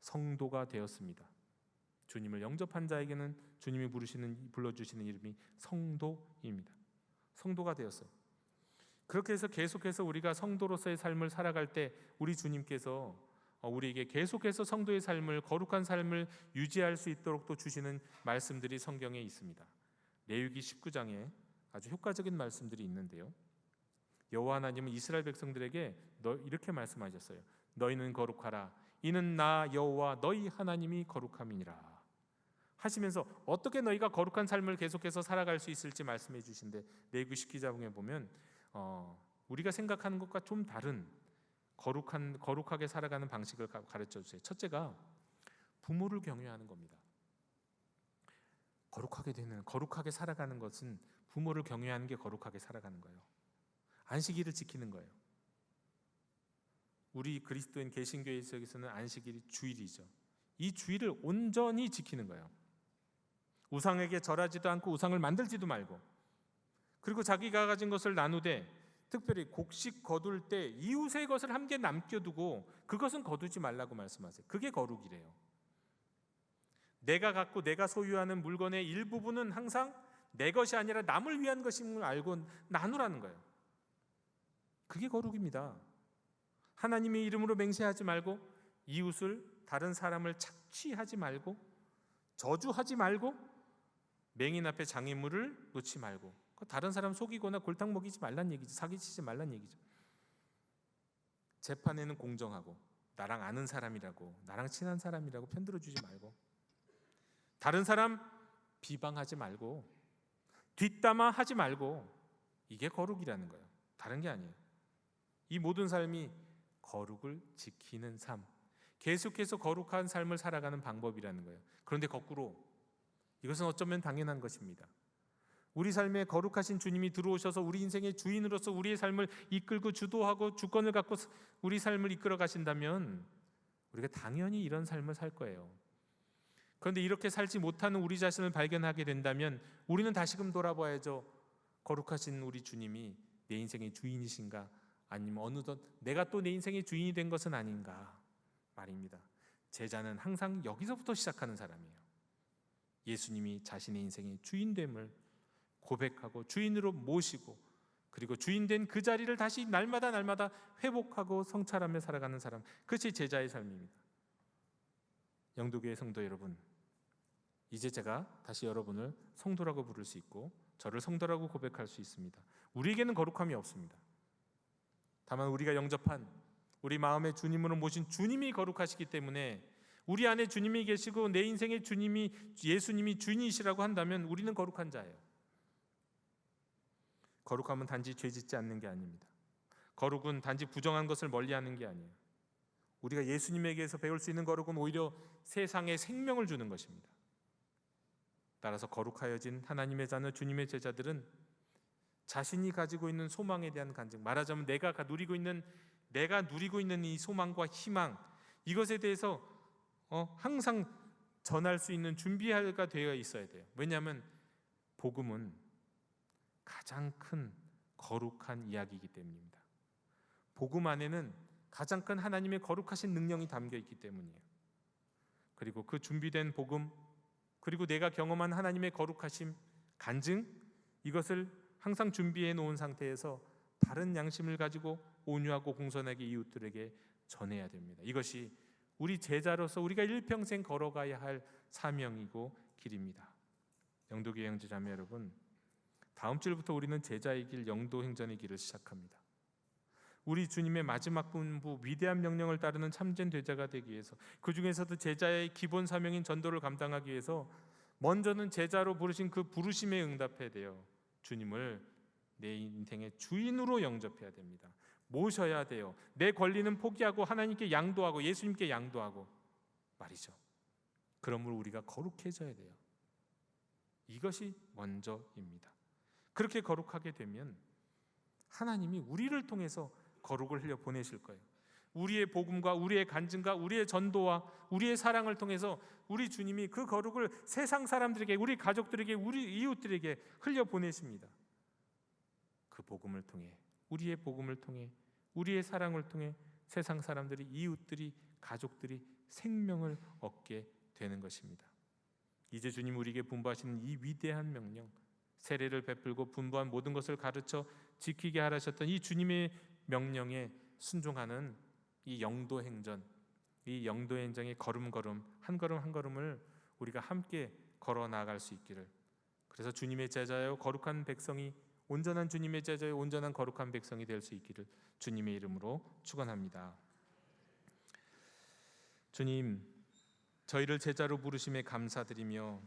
Speaker 4: 성도가 되었습니다. 주님을 영접한 자에게는 주님이 불러주시는 이름이 성도입니다. 성도가 되었어요. 그렇게 해서 계속해서 우리가 성도로서의 삶을 살아갈 때 우리 주님께서 우리에게 계속해서 성도의 삶을, 거룩한 삶을 유지할 수 있도록 또 주시는 말씀들이 성경에 있습니다. 레위기 19장에 아주 효과적인 말씀들이 있는데요, 여호와 하나님은 이스라엘 백성들에게 이렇게 말씀하셨어요. 너희는 거룩하라. 이는 나 여호와 너희 하나님이 거룩함이니라 하시면서 어떻게 너희가 거룩한 삶을 계속해서 살아갈 수 있을지 말씀해 주신데, 레위기 19장에 보면 우리가 생각하는 것과 좀 다른 거룩하게 살아가는 방식을 가르쳐 주세요. 첫째가 부모를 경외하는 겁니다. 거룩하게 살아가는 것은 부모를 경외하는 게 거룩하게 살아가는 거예요. 안식일을 지키는 거예요. 우리 그리스도인 개신교회 속에서는 안식일이 주일이죠. 이 주일을 온전히 지키는 거예요. 우상에게 절하지도 않고 우상을 만들지도 말고, 그리고 자기가 가진 것을 나누되 특별히 곡식 거둘 때 이웃의 것을 함께 남겨두고 그것은 거두지 말라고 말씀하세요. 그게 거룩이래요. 내가 갖고 내가 소유하는 물건의 일부분은 항상 내 것이 아니라 남을 위한 것임을 알고 나누라는 거예요. 그게 거룩입니다. 하나님의 이름으로 맹세하지 말고, 이웃을, 다른 사람을 착취하지 말고, 저주하지 말고, 맹인 앞에 장애물을 놓지 말고, 다른 사람 속이거나 골탕 먹이지 말란 얘기죠. 사기치지 말란 얘기죠. 재판에는 공정하고, 나랑 아는 사람이라고, 나랑 친한 사람이라고 편들어주지 말고, 다른 사람 비방하지 말고, 뒷담화하지 말고, 이게 거룩이라는 거예요. 다른 게 아니에요. 이 모든 삶이 거룩을 지키는 삶, 계속해서 거룩한 삶을 살아가는 방법이라는 거예요. 그런데 거꾸로 이것은 어쩌면 당연한 것입니다. 우리 삶에 거룩하신 주님이 들어오셔서 우리 인생의 주인으로서 우리의 삶을 이끌고 주도하고 주권을 갖고 우리 삶을 이끌어 가신다면 우리가 당연히 이런 삶을 살 거예요. 그런데 이렇게 살지 못하는 우리 자신을 발견하게 된다면 우리는 다시금 돌아봐야죠. 거룩하신 우리 주님이 내 인생의 주인이신가, 아니면 어느덧 내가 또 내 인생의 주인이 된 것은 아닌가 말입니다. 제자는 항상 여기서부터 시작하는 사람이에요. 예수님이 자신의 인생의 주인됨을 고백하고 주인으로 모시고, 그리고 주인된 그 자리를 다시 날마다 회복하고 성찰하며 살아가는 사람, 그것이 제자의 삶입니다. 영도교회 성도 여러분, 이제 제가 다시 여러분을 성도라고 부를 수 있고 저를 성도라고 고백할 수 있습니다. 우리에게는 거룩함이 없습니다. 다만 우리가 영접한, 우리 마음에 주님으로 모신 주님이 거룩하시기 때문에, 우리 안에 주님이 계시고 내 인생의 주님이, 예수님이 주인이시라고 한다면 우리는 거룩한 자예요. 거룩함은 단지 죄짓지 않는 게 아닙니다. 거룩은 단지 부정한 것을 멀리하는 게 아니에요. 우리가 예수님에게서 배울 수 있는 거룩은 오히려 세상에 생명을 주는 것입니다. 따라서 거룩하여진 하나님의 자녀, 주님의 제자들은 자신이 가지고 있는 소망에 대한 간증, 말하자면 내가 누리고 있는 이 소망과 희망, 이것에 대해서 항상 전할 수 있는 준비가 되어 있어야 돼요. 왜냐하면 복음은 가장 큰 거룩한 이야기이기 때문입니다. 복음 안에는 가장 큰 하나님의 거룩하신 능력이 담겨 있기 때문이에요. 그리고 그 준비된 복음, 그리고 내가 경험한 하나님의 거룩하심, 간증, 이것을 항상 준비해 놓은 상태에서 바른 양심을 가지고 온유하고 공손하게 이웃들에게 전해야 됩니다. 이것이 우리 제자로서 우리가 일평생 걸어가야 할 사명이고 길입니다. 영도교회 형제자매 여러분, 다음 주부터 우리는 제자의 길, 영도행전의 길을 시작합니다. 우리 주님의 마지막 분부, 위대한 명령을 따르는 참된 제자가 되기 위해서, 그 중에서도 제자의 기본 사명인 전도를 감당하기 위해서 먼저는 제자로 부르신 그 부르심에 응답해야 돼요. 주님을 내 인생의 주인으로 영접해야 됩니다. 모셔야 돼요. 내 권리는 포기하고 하나님께 양도하고 예수님께 양도하고 말이죠. 그러므로 우리가 거룩해져야 돼요. 이것이 먼저입니다. 그렇게 거룩하게 되면 하나님이 우리를 통해서 거룩을 흘려 보내실 거예요. 우리의 복음과 우리의 간증과 우리의 전도와 우리의 사랑을 통해서 우리 주님이 그 거룩을 세상 사람들에게, 우리 가족들에게, 우리 이웃들에게 흘려 보내십니다. 그 복음을 통해, 우리의 복음을 통해, 우리의 사랑을 통해 세상 사람들이, 이웃들이, 가족들이 생명을 얻게 되는 것입니다. 이제 주님 우리에게 분부하시는 이 위대한 명령, 세례를 베풀고 분부한 모든 것을 가르쳐 지키게 하라셨던 이 주님의 명령에 순종하는 이 영도행전, 이 영도행전의 걸음걸음, 한 걸음 한 걸음을 우리가 함께 걸어 나갈 수 있기를, 그래서 주님의 제자요 거룩한 백성이, 온전한 주님의 제자요 온전한 거룩한 백성이 될 수 있기를 주님의 이름으로 축원합니다. 주님, 저희를 제자로 부르심에 감사드리며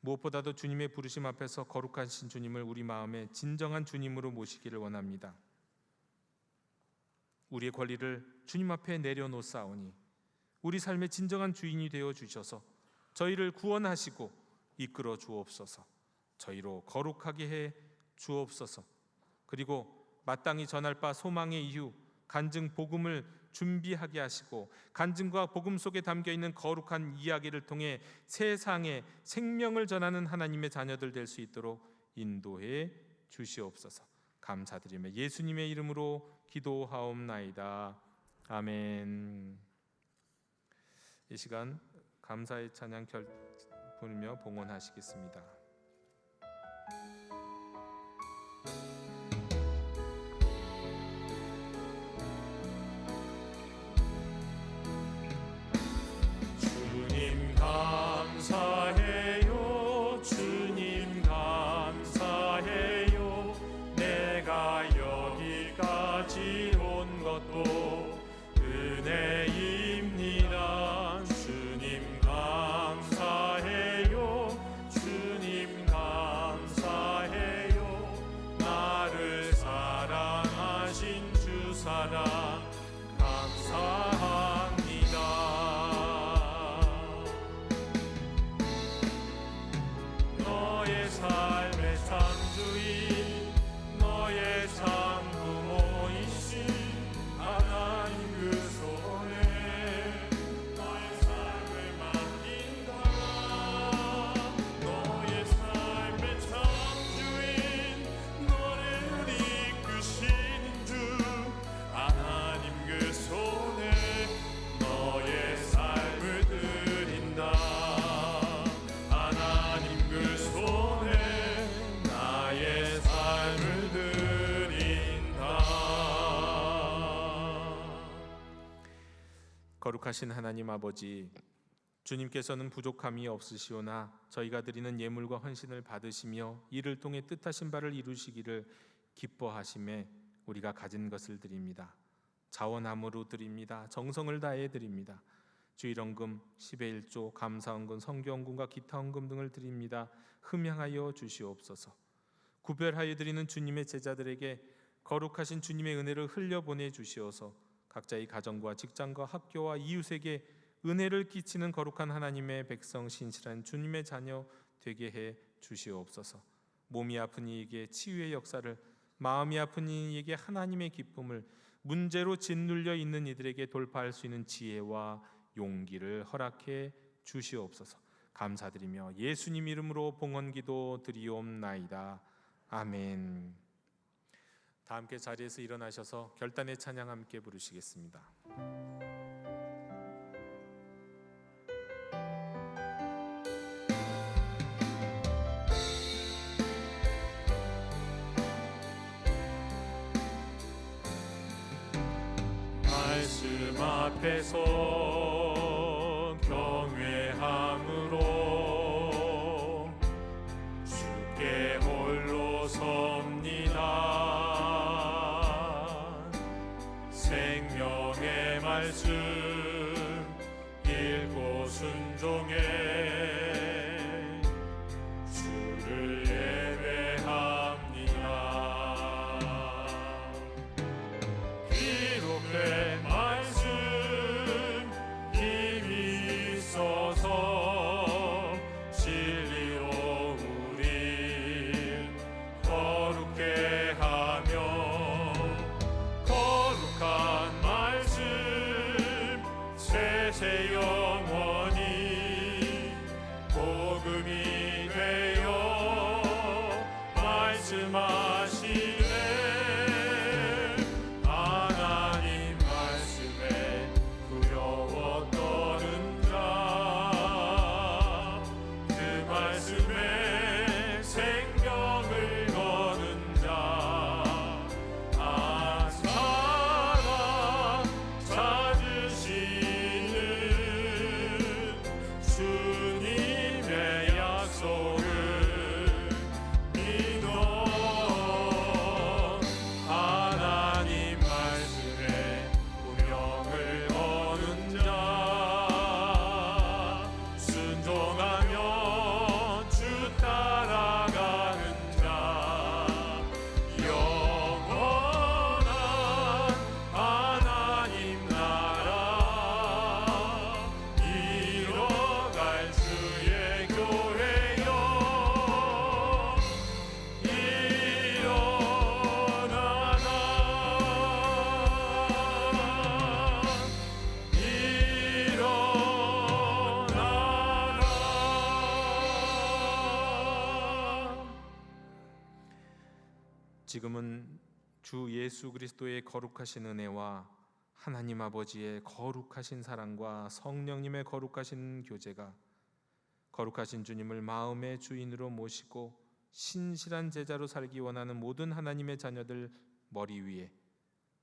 Speaker 4: 무엇보다도 주님의 부르심 앞에서 거룩하신 주님을 우리 마음에 진정한 주님으로 모시기를 원합니다. 우리의 권리를 주님 앞에 내려놓사오니 우리 삶의 진정한 주인이 되어 주셔서 저희를 구원하시고 이끌어 주옵소서. 저희로 거룩하게 해 주옵소서. 그리고 마땅히 전할 바 소망의 이유, 간증 복음을 준비하게 하시고 간증과 복음 속에 담겨있는 거룩한 이야기를 통해 세상에 생명을 전하는 하나님의 자녀들 될 수 있도록 인도해 주시옵소서. 감사드리며 예수님의 이름으로 기도하옵나이다. 아멘. 이 시간 감사의 찬양 부르며 봉헌하시겠습니다.
Speaker 3: 주님 감사해요. 주님 감사해요. 내가 여기까지 온 것도 은혜입니다. 주님 감사해요. 주님 감사해요. 나를 사랑하신 주 사랑 감사합니다. 너의 삶의 창조인, 너의 참 부모이신 하나님 그 손에 너의 삶을 맡긴다. 너의 삶의 창조인, 너를 이끄시는 주 하나님 그 손에 너의 삶을 드린다. 하나님 그 손에 나의 삶을 드린다.
Speaker 4: 거룩하신 하나님 아버지, 주님께서는 부족함이 없으시오나 저희가 드리는 예물과 헌신을 받으시며 이를 통해 뜻하신 바를 이루시기를 기뻐하심에 우리가 가진 것을 드립니다. 자원함으로 드립니다. 정성을 다해 드립니다. 주일헌금, 10의 1조, 감사헌금, 성교헌금과 기타 헌금 등을 드립니다. 흠양하여 주시옵소서. 구별하여 드리는 주님의 제자들에게 거룩하신 주님의 은혜를 흘려보내 주시어서 각자의 가정과 직장과 학교와 이웃에게 은혜를 끼치는 거룩한 하나님의 백성, 신실한 주님의 자녀 되게 해 주시옵소서. 몸이 아픈 이에게 치유의 역사를, 마음이 아픈 이에게 하나님의 기쁨을, 문제로 짓눌려 있는 이들에게 돌파할 수 있는 지혜와 용기를 허락해 주시옵소서. 감사드리며 예수님 이름으로 봉헌기도 드리옵나이다. 아멘. 다 함께 자리에서 일어나셔서 결단의 찬양 함께 부르시겠습니다.
Speaker 3: 말씀 앞에서 경외함으로 주께 홀로 섭니다. 생명의 말씀 읽고 순종해 주를 예배합니다. 기록된 말씀 힘이 있어서 진리로 우릴 거룩게 하며 거룩한 말씀 세세 영원히 복음이 되어 말씀하시네. 하나님 말씀에 두려워 떠는 자, 그 말씀에 생명을 거는 자, 살아 찾으시는 주님의 약속을 믿어. 하나님 말씀에 운명을 거는 자, 순종하며 주 따라가는 자, 영원한 하나님 나라 이뤄갈 주의 교회여 일어나라.
Speaker 4: 지금은 주 예수 그리스도의 거룩하신 은혜와 하나님 아버지의 거룩하신 사랑과 성령님의 거룩하신 교제가 거룩하신 주님을 마음의 주인으로 모시고 신실한 제자로 살기 원하는 모든 하나님의 자녀들 머리 위에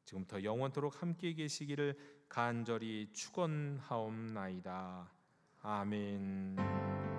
Speaker 4: 지금부터 영원토록 함께 계시기를 간절히 축원하옵나이다. 아멘.